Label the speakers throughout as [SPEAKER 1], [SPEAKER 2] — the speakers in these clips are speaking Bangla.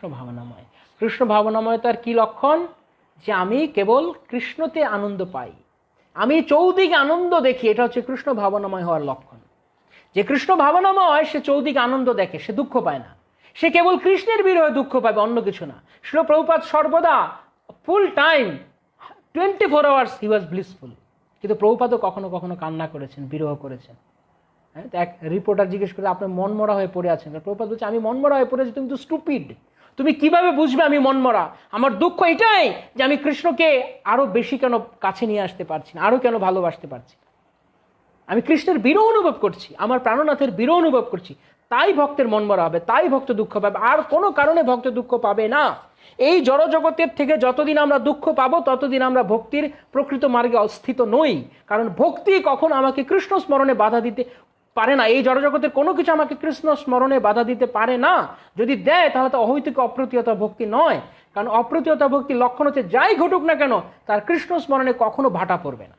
[SPEAKER 1] কৃষ্ণ ভাবনাময়। কৃষ্ণ ভাবনাময়তার কি লক্ষণ? যে আমি কেবল কৃষ্ণতে আনন্দ পাই, আমি চৌদিকে আনন্দ দেখি, এটা হচ্ছে কৃষ্ণ ভাবনাময় হওয়ার লক্ষণ। যে কৃষ্ণ ভাবনাময় সে চৌদিকে আনন্দ দেখে, সে দুঃখ পায় না, সে কেবল কৃষ্ণের বিরহে দুঃখ পাবে, অন্য কিছু না। শ্রীল প্রভুপাদ সর্বদা ফুল টাইম 24 আওয়ার্স হি ওয়াজ ব্লিসফুল। কিন্তু প্রভুপাদও কখনো কখনো কান্না করেছেন, বিরহ করেছেন। হ্যাঁ, এক রিপোর্টার জিজ্ঞেস করে আপনি মনমরা হয়ে পড়ে আছেন। প্রভুপাদ বলছে আমি মনমরা হয়ে পড়েছি, তুমি তো স্টুপিড, তুমি কিভাবে বুঝবে আমি মনমরা? আমার দুঃখ এটাই যে আমি কৃষ্ণকে আরো বেশি কেন কাছে নিয়ে আসতে পারছি না, আরো কেন ভালোবাসতে পারছি। আমি কৃষ্ণের বিরহ অনুভব করছি, আমার প্রাণনাথের বিরহ অনুভব করছি, তাই ভক্তের মনমরা হবে, তাই ভক্ত দুঃখ পাবে, আর কোনো কারণে ভক্ত দুঃখ পাবে না। এই জড় জগতের থেকে যতদিন আমরা দুঃখ পাবো ততদিন আমরা ভক্তির প্রকৃত মার্গে অস্থিত নই। কারণ ভক্তি কখন আমাকে কৃষ্ণ স্মরণে বাধা দিতে পারে না। এই জড়জগতের কোনো কিছু আমাকে কৃষ্ণ স্মরণে বাধা দিতে পারে না। যদি দেয় তাহলে তো অহৈতুক অপ্রতিহতা ভক্তি নয়। কারণ অপ্রতিহতা ভক্তির লক্ষণ হচ্ছে যাই ঘটুক না কেন তার কৃষ্ণ স্মরণে কখনো ভাটা পড়বে না,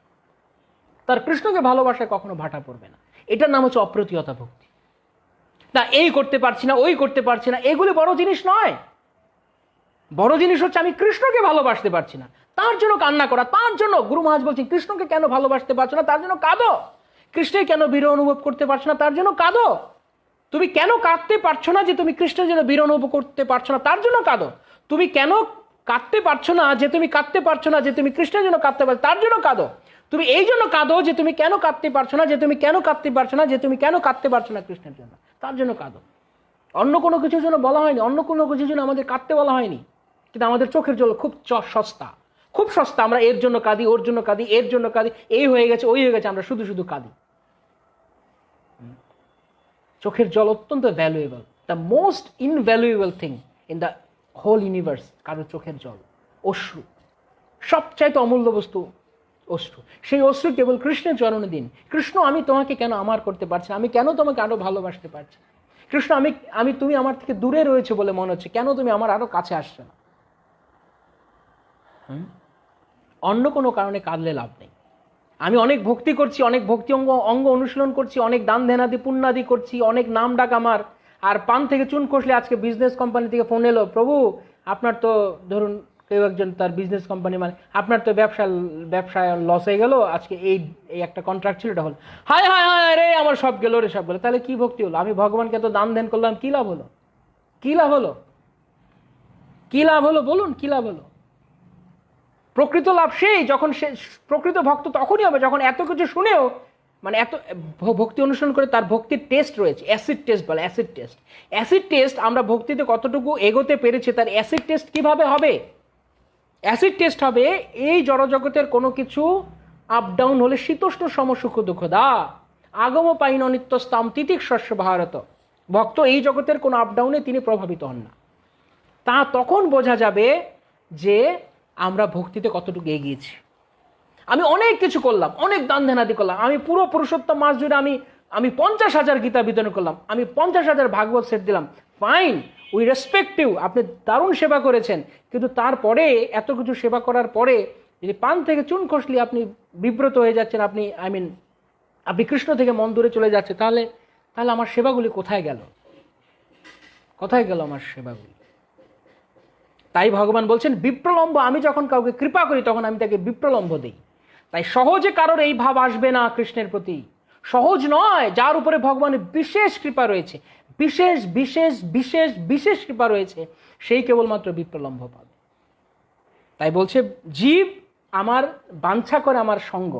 [SPEAKER 1] তার কৃষ্ণকে ভালোবাসায় কখনো ভাটা পড়বে না। এটার নাম হচ্ছে অপ্রতিহতা ভক্তি। না এই করতে পারছি না, ওই করতে পারছি না, এগুলি বড় জিনিস নয়। বড় জিনিস হচ্ছে আমি কৃষ্ণকে ভালোবাসতে পারছি না, তার জন্য কান্না করা। তার জন্য গুরু মহারাজ বলছেন কৃষ্ণকে কেন ভালোবাসতে পারছো না, তার জন্য কাঁদো। কৃষ্ণের কেন বিরহ অনুভব করতে পারছো না, তার জন্য কাঁদো। তুমি কেন কাঁদতে পারছো না যে তুমি কৃষ্ণের জন্য বিরহ অনুভব করতে পারছো না, তার জন্য কাঁদো। তুমি কেন কাঁদতে পারছো না যে তুমি কাঁদতে পারছো না যে তুমি কৃষ্ণের জন্য কাঁদতে পারছো, তার জন্য কাঁদো। তুমি এই জন্য কাঁদো যে তুমি কেন কাঁদতে পারছো না, যে তুমি কেন কাঁদতে পারছো না, যে তুমি কেন কাঁদতে পারছো না কৃষ্ণের জন্য, তার জন্য কাঁদো। অন্য কোনো কিছুর জন্য বলা হয়নি, অন্য কোনো কিছুর জন্য আমাদের কাঁদতে বলা হয়নি। কিন্তু আমাদের চোখের জল খুব সস্তা, খুব সস্তা। আমরা এর জন্য কাঁদি, ওর জন্য কাঁদি, এর জন্য কাঁদি, এই হয়ে গেছে, ওই হয়ে গেছে, আমরা শুধু শুধু কাঁদি। চোখের জল অত্যন্ত valuable, the most invaluable thing in the whole universe. কারো চোখের জল, অশ্রু, সবচাইতে অমূল্য বস্তু অশ্রু। সেই অশ্রু কেবল কৃষ্ণের চরণে দিন। কৃষ্ণ আমি তোমাকে কেন আমার করতে পারছি না, আমি কেন তোমাকে আরো ভালোবাসতে পারছি না। কৃষ্ণ আমি তুমি আমার থেকে দূরে রয়েছে বলে মনে হচ্ছে, কেন তুমি আমার আরো কাছে আসছো না। অন্য কোনো কারণে কাঁদলে লাভ নেই। আমি অনেক ভক্তি করছি, অনেক ভক্তি অঙ্গ অনুশীলন করছি, অনেক দান ধ্যানাদি পুণ্যাদি করছি, অনেক নাম ডাক আমার, আর পান থেকে চুন কষলে আজকে বিজনেস কোম্পানি থেকে ফোন এলো, প্রভু আপনার তো ধরুন কেউ একজন তার বিজনেস কোম্পানি মানে আপনার তো ব্যবসায় লস হয়ে গেল, আজকে এই একটা কন্ট্রাক্ট ছিল, এটা হলো, হায় হায় হায় রে আমার সব গেল রে, সব গেলো। তাহলে কি ভক্তি হলো? আমি ভগবানকে তো দান ধ্যান করলাম, কি লাভ হলো? কি লাভ হলো? কি লাভ হলো বলুন, কি লাভ হলো? প্রকৃত লাভ সেই যখন সে প্রকৃত ভক্ত তখনই হবে যখন এত কিছু শুনেও মানে এত ভক্তি অনুসরণ করে তার ভক্তির টেস্ট রয়েছে। অ্যাসিড টেস্ট বলে, অ্যাসিড টেস্ট। অ্যাসিড টেস্ট আমরা ভক্তিতে কতটুকু এগোতে পেরেছি তার অ্যাসিড টেস্ট কিভাবে হবে? অ্যাসিড টেস্ট হবে এই জড়জগতের কোনো কিছু আপ ডাউন হলে শীতোষ্ণ সম সুখ দুঃখ দা আগম পাইন অনিত্য স্তাম তিতিক শস্য ভারত। ভক্ত এই জগতের কোনো আপ ডাউনে তিনি প্রভাবিত হন না। তা তখন বোঝা যাবে যে আমরা ভক্তিতে কতটুকু এগিয়েছি। আমি অনেক কিছু করলাম, অনেক দান ধ্যানাদি করলাম, আমি পুরো পুরুষোত্তম মাস জুড়ে আমি 50,000 গীতা বিতরণ করলাম, আমি 50,000 ভাগবত সেট দিলাম, ফাইন, উই রেসপেক্ট ইউ, আপনি দারুণ সেবা করেছেন। কিন্তু তারপরে এত কিছু সেবা করার পরে যদি পান থেকে চুন খসলি আপনি বিব্রত হয়ে যাচ্ছেন, আপনি কৃষ্ণ থেকে মন দূরে চলে যাচ্ছে, তাহলে আমার সেবাগুলি কোথায় গেল? কোথায় গেল আমার সেবাগুলি? তাই ভগবান বলছেন বিপ্রলম্ব, আমি যখন কাউকে কৃপা করি তখন আমি তাকে বিপ্রলম্ব দিই। তাই সহজে কারোর এই ভাব আসবে না কৃষ্ণের প্রতি, সহজ নয়। যার উপরে ভগবানের বিশেষ কৃপা রয়েছে, বিশেষ বিশেষ বিশেষ বিশেষ কৃপা রয়েছে, সেই কেবলমাত্র বিপ্রলম্ব পাবে। তাই বলছে জীব আমার বাঞ্ছা করে আমার সঙ্গ,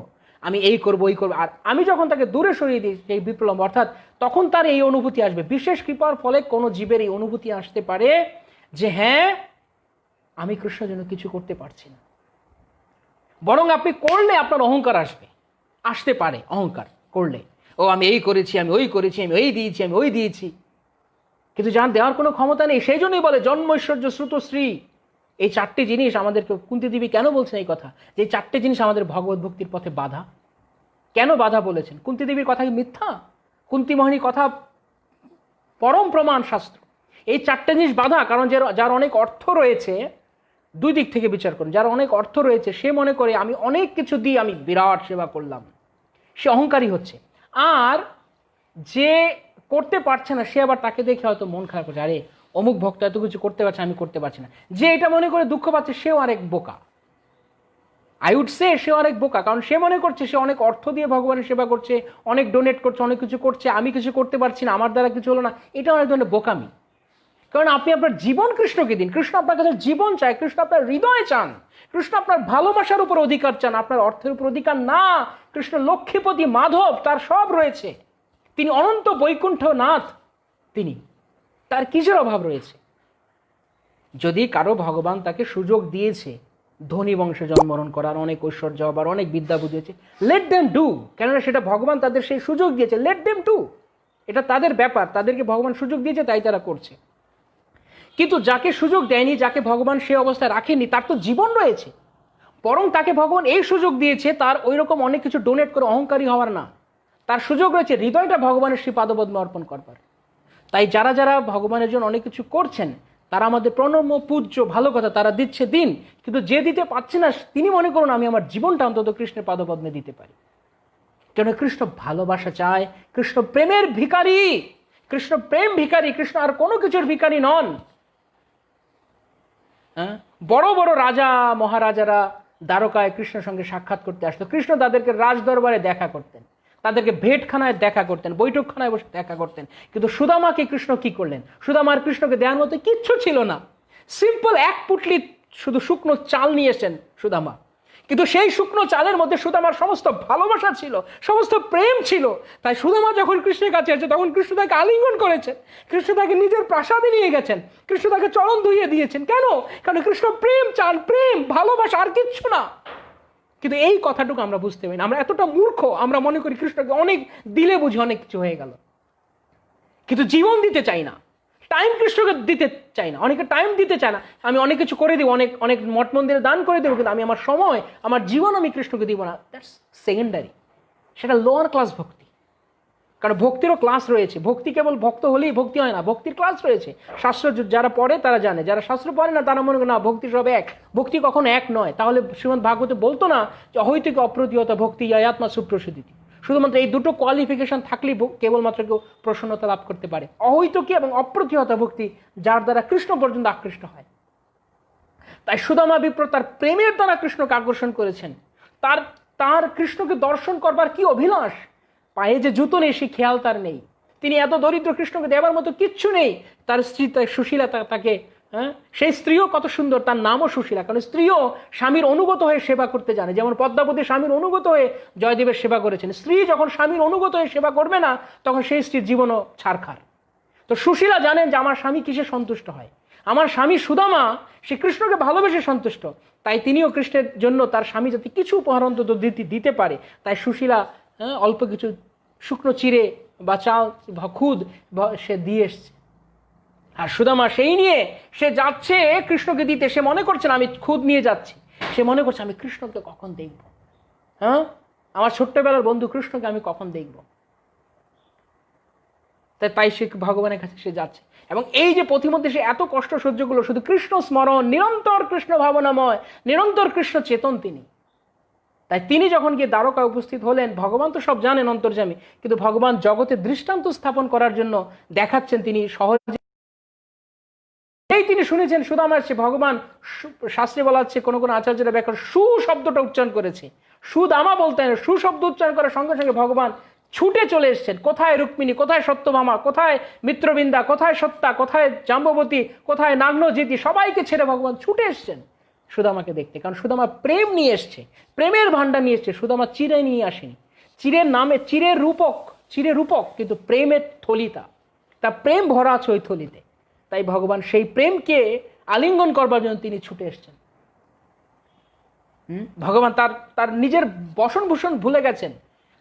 [SPEAKER 1] আমি এই করবো ওই করবো, আর আমি যখন তাকে দূরে সরিয়ে দিই সেই বিপ্রলম্ব, অর্থাৎ তখন তার এই অনুভূতি আসবে। বিশেষ কৃপার ফলে কোনো জীবের এই অনুভূতি আসতে পারে যে হ্যাঁ আমি কৃষ্ণের জন্য কিছু করতে পারছি না। বরং আপনি করলে আপনার অহংকার আসতে পারে। অহংকার করলে ও আমি এই করেছি, আমি ওই করেছি, আমি ওই দিয়েছি, আমি ওই দিয়েছি, কিন্তু যার দেওয়ার কোনো ক্ষমতা নেই। সেই জন্যই বলে জন্ম ঐশ্বর্য শ্রুত শ্রী, এই 4টি জিনিস আমাদেরকে কুন্তী দেবী কেন বলছেন এই কথা, যে 4টি জিনিস আমাদের ভগবত ভক্তির পথে বাধা। কেন বাধা বলেছেন? কুন্তী দেবীর কথা কি মিথ্যা? কুন্তী মোহিনীর কথা পরম প্রমাণ শাস্ত্র। এই 4টে জিনিস বাধা, কারণ যার অনেক অর্থ রয়েছে, দুই দিক থেকে বিচার করুন, যার অনেক অর্থ রয়েছে সে মনে করে আমি অনেক কিছু দিয়ে আমি বিরাট সেবা করলাম, সে অহংকারী হচ্ছে। আর যে করতে পারছে না সে আবার তাকে দেখে হয়তো মন খারাপ করছে, আরে অমুক ভক্ত এত কিছু করতে পারছে, আমি করতে পারছি না। যে এটা মনে করে দুঃখ পাচ্ছে সেও আরেক বোকা। আই উড সে সেও অনেক বোকা, কারণ সে মনে করছে সে অনেক অর্থ দিয়ে ভগবানের সেবা করছে, অনেক ডোনেট করছে, অনেক কিছু করছে, আমি কিছু করতে পারছি না, আমার দ্বারা কিছু হলো না। এটা অনেক ধরনের বোকামি। কারণ আপনি আপনার জীবন কৃষ্ণকে দিন। কৃষ্ণ আপনার কাছে জীবন চায়, কৃষ্ণ আপনার হৃদয় চান, কৃষ্ণ আপনার ভালোবাসার উপর অধিকার চান, আপনার অর্থের উপর অধিকার না। কৃষ্ণ লক্ষ্মীপতি, মাধব, তার সব রয়েছে। তিনি অনন্ত বৈকুণ্ঠনাথ, তিনি, তার কিসের অভাব রয়েছে? যদি কারো ভগবান তাকে সুযোগ দিয়েছে ধনী বংশে জন্মগ্রহণ করার, অনেক ঐশ্বর্য হবার, অনেক বিদ্যা বুঝিয়েছে, লেট দেম ডু। কেননা সেটা ভগবান তাদের সেই সুযোগ দিয়েছে, লেট দেম ডু। এটা তাদের ব্যাপার, তাদেরকে ভগবান সুযোগ দিয়েছে, তাই তারা করছে। কিন্তু যাকে সুযোগ দেয়নি, যাকে ভগবান সে অবস্থায় রাখেনি, তার তো জীবন রয়েছে। বরং তাকে ভগবান এই সুযোগ দিয়েছে তার ওই রকম অনেক কিছু ডোনেট করে অহংকারী হওয়ার না, তার সুযোগ রয়েছে হৃদয়টা ভগবানের শ্রী পাদপদ্মে অর্পণ করবার। তাই যারা যারা ভগবানের জন্য অনেক কিছু করছেন তারা আমাদের প্রণম্য, পূজ্য, ভালো কথা, তারা দিচ্ছে দিন। কিন্তু যে দিতে পারছে না তিনি মনে করুন আমি আমার জীবনটা অন্তত কৃষ্ণের পাদপদ্মে দিতে পারি। কেন? কৃষ্ণ ভালোবাসা চায়, কৃষ্ণ প্রেমের ভিখারি, কৃষ্ণ প্রেম ভিখারি, কৃষ্ণ আর কোনো কিছুর ভিখারি নন। হ্যাঁ, বড় বড় রাজা মহারাজারা দ্বারকায় কৃষ্ণের সঙ্গে সাক্ষাৎ করতে আসতো, কৃষ্ণ তাদেরকে রাজ দরবারে দেখা করতেন, তাদেরকে ভেটখানায় দেখা করতেন, বৈঠকখানায় বসে দেখা করতেন। কিন্তু সুদামাকে কৃষ্ণ কি করলেন? সুদামার কৃষ্ণকে দেওয়ার মতো কিচ্ছু ছিল না। সিম্পল এক পুটলি শুধু শুকনো চাল নিয়ে এসেছেন সুদামা, কিন্তু সেই শুকনো চালের মধ্যে সুদামার সমস্ত ভালোবাসা ছিল, সমস্ত প্রেম ছিল। তাই সুদামা যখন কৃষ্ণের কাছে আছে তখন কৃষ্ণ তাকে আলিঙ্গন করেছেন, কৃষ্ণ তাকে নিজের প্রাসাদে নিয়ে গেছেন, কৃষ্ণ তাকে চরণ ধুইয়ে দিয়েছেন। কেন? কারণ কৃষ্ণ প্রেম চান, প্রেম ভালোবাসা, আর কিচ্ছু না। কিন্তু এই কথাটুকু আমরা বুঝতে পারি না। আমরা এতটা মূর্খ, আমরা মনে করি কৃষ্ণকে অনেক দিলে বুঝি অনেক কিছু হয়ে গেল, কিন্তু জীবন দিতে চাই না, টাইম কৃষ্ণকে দিতে চাই না। অনেকে টাইম দিতে চায় না, আমি অনেক কিছু করে দিব, অনেক অনেক মঠ মন্দিরে দান করে দেবো, কিন্তু আমি আমার সময়, আমার জীবন আমি কৃষ্ণকে দিব না। দ্যাটস সেকেন্ডারি, সেটা লোয়ার ক্লাস ভক্তি। কারণ ভক্তিরও ক্লাস রয়েছে। ভক্তি কেবল ভক্ত হলেই ভক্তি হয় না, ভক্তির ক্লাস রয়েছে। শাস্ত্র যারা পড়ে তারা জানে, যারা শাস্ত্র পড়ে না তারা মনে করে না ভক্তি সব এক। ভক্তি কখনো এক নয়। তাহলে শ্রীমদ্ ভাগবতে বলতো না যে অহৈতুক অপ্রতিহত ভক্তি আয়াত্মা সুপ্রসিদ্ধি। শুধুমাত্র এই দুটো কোয়ালিফিকেশন থাকলেই কেবলমাত্র কেউ প্রসন্নতা লাভ করতে পারে। অহৈতুকী এবং অপ্রতিহত ভক্তি, যার দ্বারা কৃষ্ণ পর্যন্ত আকৃষ্ট হয়। তাই সুদামা বিপ্র তার প্রেমের দ্বারা কৃষ্ণকে আকর্ষণ করেছেন। তার তার কৃষ্ণকে দর্শন করবার কি অভিলাষ! পায়ে যে জুতো নেই সেই খেয়াল তার নেই। তিনি এত দরিদ্র, কৃষ্ণকে দেবার মতো কিচ্ছু নেই। তার স্ত্রী সুশীলা তাকে, সেই স্ত্রীও কত সুন্দর, তার নামও সুশীলা। কারণ স্ত্রীও স্বামীর অনুগত হয়ে সেবা করতে জানে। যেমন পদ্মাবতী স্বামীর অনুগত হয়ে জয়দেবের সেবা করেছেন। স্ত্রী যখন স্বামীর অনুগত হয়ে সেবা করবে না তখন সেই স্ত্রীর জীবনও ছারখার। তো সুশীলা জানেন যে আমার স্বামী কিসে সন্তুষ্ট হয়। আমার স্বামী সুদামা সে কৃষ্ণকে ভালোবেসে সন্তুষ্ট। তাই তিনিও কৃষ্ণের জন্য তার স্বামী যাতে কিছু উপহার অন্তত দিতে পারে, তাই সুশীলা অল্প কিছু শুকনো চিড়ে বা চাল খুদ সে দিয়ে এসছে। আর সুদামা সেই নিয়ে সে যাচ্ছে কৃষ্ণকে দিতে। সে মনে করছে না আমি খুদ নিয়ে যাচ্ছি, সে মনে করছে আমি কৃষ্ণকে কখন দেখব, আমার ছোট্টবেলার বন্ধু কৃষ্ণকে আমি কখন দেখব। তাই সে ভগবানের কাছে সে যাচ্ছে। এবং এই যে পথিমধ্যে সে এত কষ্ট সহ্য করলো, শুধু কৃষ্ণ স্মরণ, নিরন্তর কৃষ্ণ ভাবনাময়, নিরন্তর কৃষ্ণ চেতন তিনি। তাই তিনি যখন গিয়ে দ্বারকায় উপস্থিত হলেন, ভগবান তো সব জানেন অন্তর্যামী, কিন্তু ভগবান জগতে দৃষ্টান্ত স্থাপন করার জন্য দেখাচ্ছেন তিনি সহজে। এই তিনি শুনেছেন সুদামার সে ভগবান, শাস্ত্রে বলা হচ্ছে কোন কোন আচার্যরা ব্যাখ্যা সু শব্দটা উচ্চারণ করেছে, সুদামা বলতেন। সু শব্দ উচ্চারণ করার সঙ্গে সঙ্গে ভগবান ছুটে চলে এসছেন। কোথায় রুক্মিণী, কোথায় সত্যভামা, কোথায় মিত্রবৃন্দা, কোথায় সত্তা, কোথায় জাম্ববতী, কোথায় নাগ্নজিতি, সবাইকে ছেড়ে ভগবান ছুটে এসছেন সুদামাকে দেখতে। কারণ সুদামা প্রেম নিয়ে এসছে, প্রেমের ভান্ডার নিয়ে এসছে। সুদামা চিরে নিয়ে আসেনি। চিরের নামে চিরের রূপক, কিন্তু প্রেমের থলিতা, তা প্রেম ভরা আছে ওই থলিতে। তাই ভগবান সেই প্রেমকে আলিঙ্গন করবার জন্য তিনি ছুটে এসছেন। ভগবান তার নিজের বসন ভূষণ ভুলে গেছেন।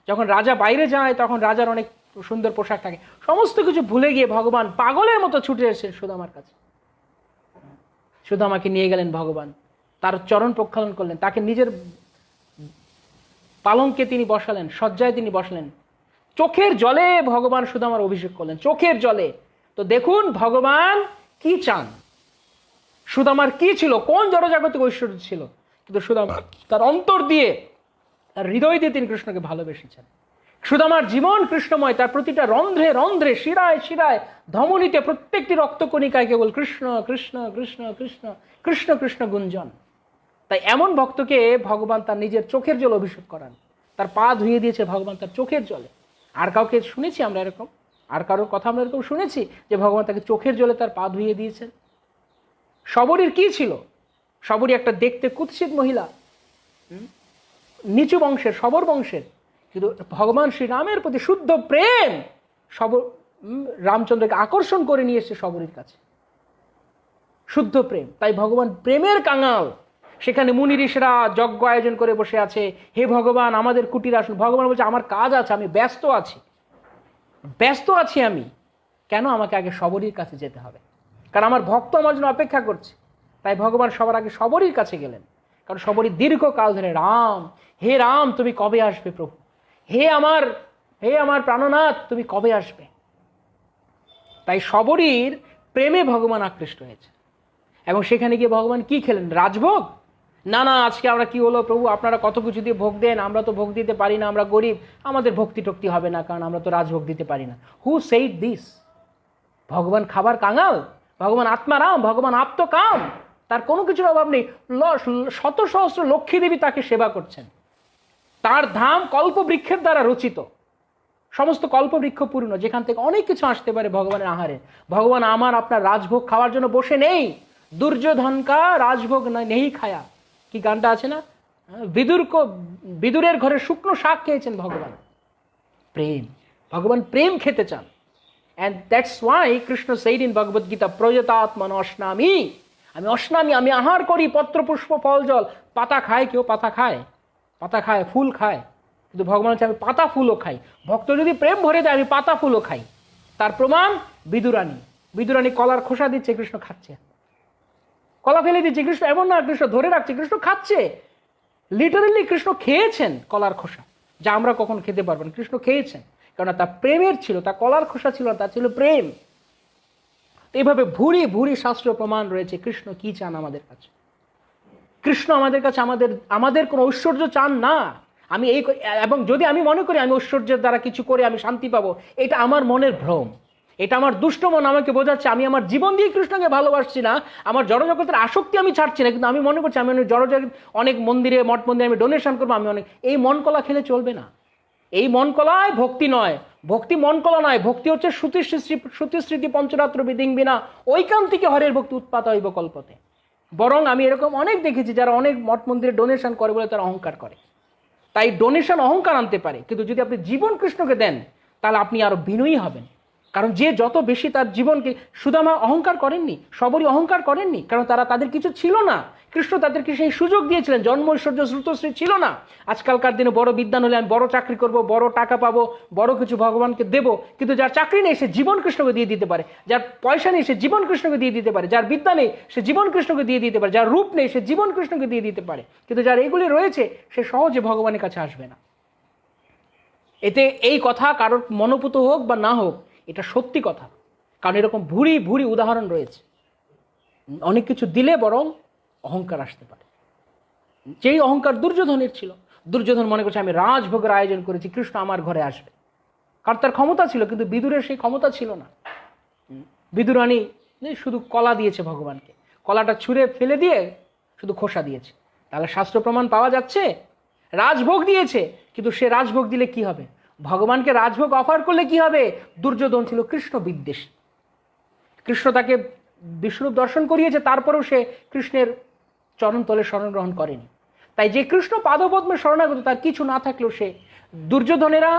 [SPEAKER 1] যখন রাজা বাইরে যায় তখন রাজার অনেক সুন্দর পোশাক থাকে, সমস্ত কিছু ভুলে গিয়ে ভগবান পাগলের মতো ছুটে এসেছেন সুদামার কাছে। সুদামাকে নিয়ে গেলেন ভগবান, তার চরণ প্রক্ষালন করলেন, তাকে নিজের পালঙ্কে তিনি বসালেন, শয্যায় তিনি বসলেন। চোখের জলে ভগবান সুদামার অভিষেক করলেন, চোখের জলে। তো দেখুন ভগবান কি চান, সুদামার কি ছিল, কোন জড়জাগতিক ঐশ্বর্য ছিল, কিন্তু সুদামা তার অন্তর দিয়ে, তার হৃদয় দিয়ে তিনি কৃষ্ণকে ভালোবেসেছেন। সুদামার জীবন কৃষ্ণময়, তার প্রতিটা রন্ধ্রে রন্ধ্রে, শিরায় শিরায়, ধমনীতে প্রত্যেকটি রক্তকণিকায় কেবল কৃষ্ণ কৃষ্ণ কৃষ্ণ কৃষ্ণ কৃষ্ণ কৃষ্ণ গুঞ্জন। তাই এমন ভক্তকে ভগবান তার নিজের চোখের জল অভিষেক করান, তার পা ধুয়ে দিয়েছে ভগবান তার চোখের জলে। আর কাউকে শুনেছি আমরা এরকম? আর কারোর কথা আমরা এরকম শুনেছি যে ভগবান তাকে চোখের জলে তার পা ধুয়ে দিয়েছেন? শবরীর কি ছিল? শবরী একটা দেখতে কুৎসিত মহিলা, নিচু বংশের, শবর বংশের, কিন্তু ভগবান শ্রীরামের প্রতি শুদ্ধ প্রেম রামচন্দ্রকে আকর্ষণ করে নিয়ে এসেছে শবরীর কাছে, শুদ্ধ প্রেম। তাই ভগবান প্রেমের কাঙাল। সেখানে মুনি ঋষিরা যজ্ঞ আয়োজন করে বসে আছে, হে ভগবান আমাদের কুটির আসুন। ভগবান বলছে আমার কাজ আছে, আমি ব্যস্ত আছি আমি। কেন আমাকে আগে শবরীর কাছে যেতে হবে? কারণ আমার ভক্ত আমার জন্য অপেক্ষা করছে। তাই ভগবান সবার আগে শবরীর কাছে গেলেন, কারণ শবরী দীর্ঘকাল ধরে রাম, হে রাম তুমি কবে আসবে প্রভু, হে আমার প্রাণনাথ তুমি কবে আসবে। তাই শবরীর প্রেমে ভগবান আকৃষ্ট হয়েছে। এবং সেখানে গিয়ে ভগবান কি খেলেন? রাজভোগ? না না, আজকে আমরা কি হলো প্রভু, আপনারা কত কিছু দিয়ে ভোগ দেন, আমরা তো ভোগ দিতে পারি না, আমরা গরিব, আমাদের ভক্তি টক্তি হবে না, কারণ আমরা তো রাজভোগ দিতে পারি না। Who said this? ভগবান খাবার কাঙাল, ভগবান আত্মারাম, ভগবান আপ্তকাম, তার কোনো কিছুর অভাব নেই। শত সহস্র লক্ষ্মী দেবী তাকে সেবা করছেন। তার ধাম কল্পবৃক্ষের দ্বারা রচিত, সমস্ত কল্পবৃক্ষ পূর্ণ, যেখান থেকে অনেক কিছু আসতে পারে ভগবানের আহারে। ভগবান আমার আপনার রাজভোগ খাওয়ার জন্য বসে নেই। দুর্যোধন কা রাজভোগ নেই খায়া, কি গানটা আছে না, বিদুরের ঘরে শুকনো শাক খেয়েছেন ভগবান। প্রেম, ভগবান প্রেম খেতে চান। And that's why Krishna said in Bhagavad Gita, প্রয়তাত্মন অশ্নামি, আমি অশ্নামি, আমি আহার করি পত্র পুষ্প ফল জল। পাতা খায় কেউ? পাতা খায়, ফুল খায়, কিন্তু ভগবান হচ্ছে আমি পাতা ফুলও খাই। ভক্ত যদি প্রেম ভরে দেয় আমি পাতা ফুলও খাই। তার প্রমাণ বিদুরানী কলার খোসা দিচ্ছে, কৃষ্ণ খাচ্ছে। কলা ফেলে দিচ্ছে, কৃষ্ণ এমন না কৃষ্ণ ধরে রাখছে, কৃষ্ণ খাচ্ছে। লিটারেলি কৃষ্ণ খেয়েছেন কলার খোসা, যা আমরা কখন খেতে পারবো না, কৃষ্ণ খেয়েছেন। কেননা তার প্রেমের ছিল, তার কলার খোসা ছিল, তার ছিল প্রেম। এইভাবে ভুরি ভুরি শাস্ত্র প্রমাণ রয়েছে কৃষ্ণ কি চান আমাদের কাছে। কৃষ্ণ আমাদের কাছে আমাদের কোনো ঐশ্বর্য চান না। এবং যদি আমি মনে করি আমি ঐশ্বর্যের দ্বারা কিছু করে আমি শান্তি পাবো, এটা আমার মনের ভ্রম, এটা আমার দুষ্ট মন আমাকে বোঝাচ্ছে। আমি আমার জীবন দিয়ে কৃষ্ণকে ভালোবাসছি না, আমার জড়জগতের আসক্তি আমি ছাড়ছি না, কিন্তু আমি মনে করছি আমি জড়জগৎ অনেক মন্দিরে, মঠ মন্দিরে আমি ডোনেশন করবো, আমি অনেক, এই মন কলা খেলে চলবে না। এই মন কলায় ভক্তি নয়, ভক্তি মন কলা নয়, ভক্তি হচ্ছে শ্রুতিস্মৃতি পঞ্চরাত্র বিধিং বিনা ঐকান্তিকে হরের ভক্তি উৎপাত হইব কল্পতে। বরং আমি এরকম অনেক দেখেছি যারা অনেক মঠ মন্দিরে ডোনেশন করে বলে তারা অহংকার করে। তাই ডোনেশন অহংকার আনতে পারে, কিন্তু যদি আপনি জীবন কৃষ্ণকে দেন তাহলে আপনি আরো বিনয়ী হবেন। কারণ যে যত বেশি তার জীবনকে, সুদামা অহংকার করেননি, শবরী অহংকার করেননি, কারণ তাদের কিছু ছিল না। কৃষ্ণ তাদেরকে সেই সুযোগ দিয়েছিলেন, জন্ম ঐশ্বর্য শ্রুতশ্রী ছিল না। আজকালকার দিনে বড় বিদ্যান হলে আমি বড় চাকরি করব, বড় টাকা পাবো, বড় কিছু ভগবানকে দেব, কিন্তু যার চাকরি নেই সে জীবন কৃষ্ণকে দিয়ে দিতে পারে, যার পয়সা নেই সে জীবন কৃষ্ণকে দিয়ে দিতে পারে, যার বিদ্যা নেই সে জীবন কৃষ্ণকে দিয়ে দিতে পারে, যার রূপ নেই সে জীবন কৃষ্ণকে দিয়ে দিতে পারে, কিন্তু যার এগুলি রয়েছে সে সহজে ভগবানের কাছে আসবে না। এতে এই কথা কারোর মনোপুত হোক বা না হোক, এটা সত্যি কথা। কারণ এরকম ভুরি ভুরি উদাহরণ রয়েছে। অনেক কিছু দিলে বরং অহংকার আসতে পারে। যেই অহংকার দুর্যোধনের ছিল, দুর্যোধন মনে করছে আমি রাজভোগের আয়োজন করেছি, কৃষ্ণ আমার ঘরে আসবে। কারণ তার ক্ষমতা ছিল, কিন্তু বিদুরের সেই ক্ষমতা ছিল না। বিদুরানী শুধু কলা দিয়েছে ভগবানকে, কলাটা ছুঁড়ে ফেলে দিয়ে শুধু খোসা দিয়েছে। তাহলে শাস্ত্র প্রমাণ পাওয়া যাচ্ছে রাজভোগ দিয়েছে, কিন্তু সে রাজভোগ দিলে কি হবে? ভগবানকে রাজভোগ অফার করলে কি হবে? দুর্যোধন ছিল কৃষ্ণ বিদ্বেষী। কৃষ্ণ তাকে বিষ্ণুরূপ দর্শন করিয়েছে, তারপরেও সে কৃষ্ণের চরণতলে শরণ গ্রহণ করেনি। তাই যে কৃষ্ণ পাদপদ্মে শরণাগত, তার কিছু না থাকলেও সে, দুর্যোধনেরা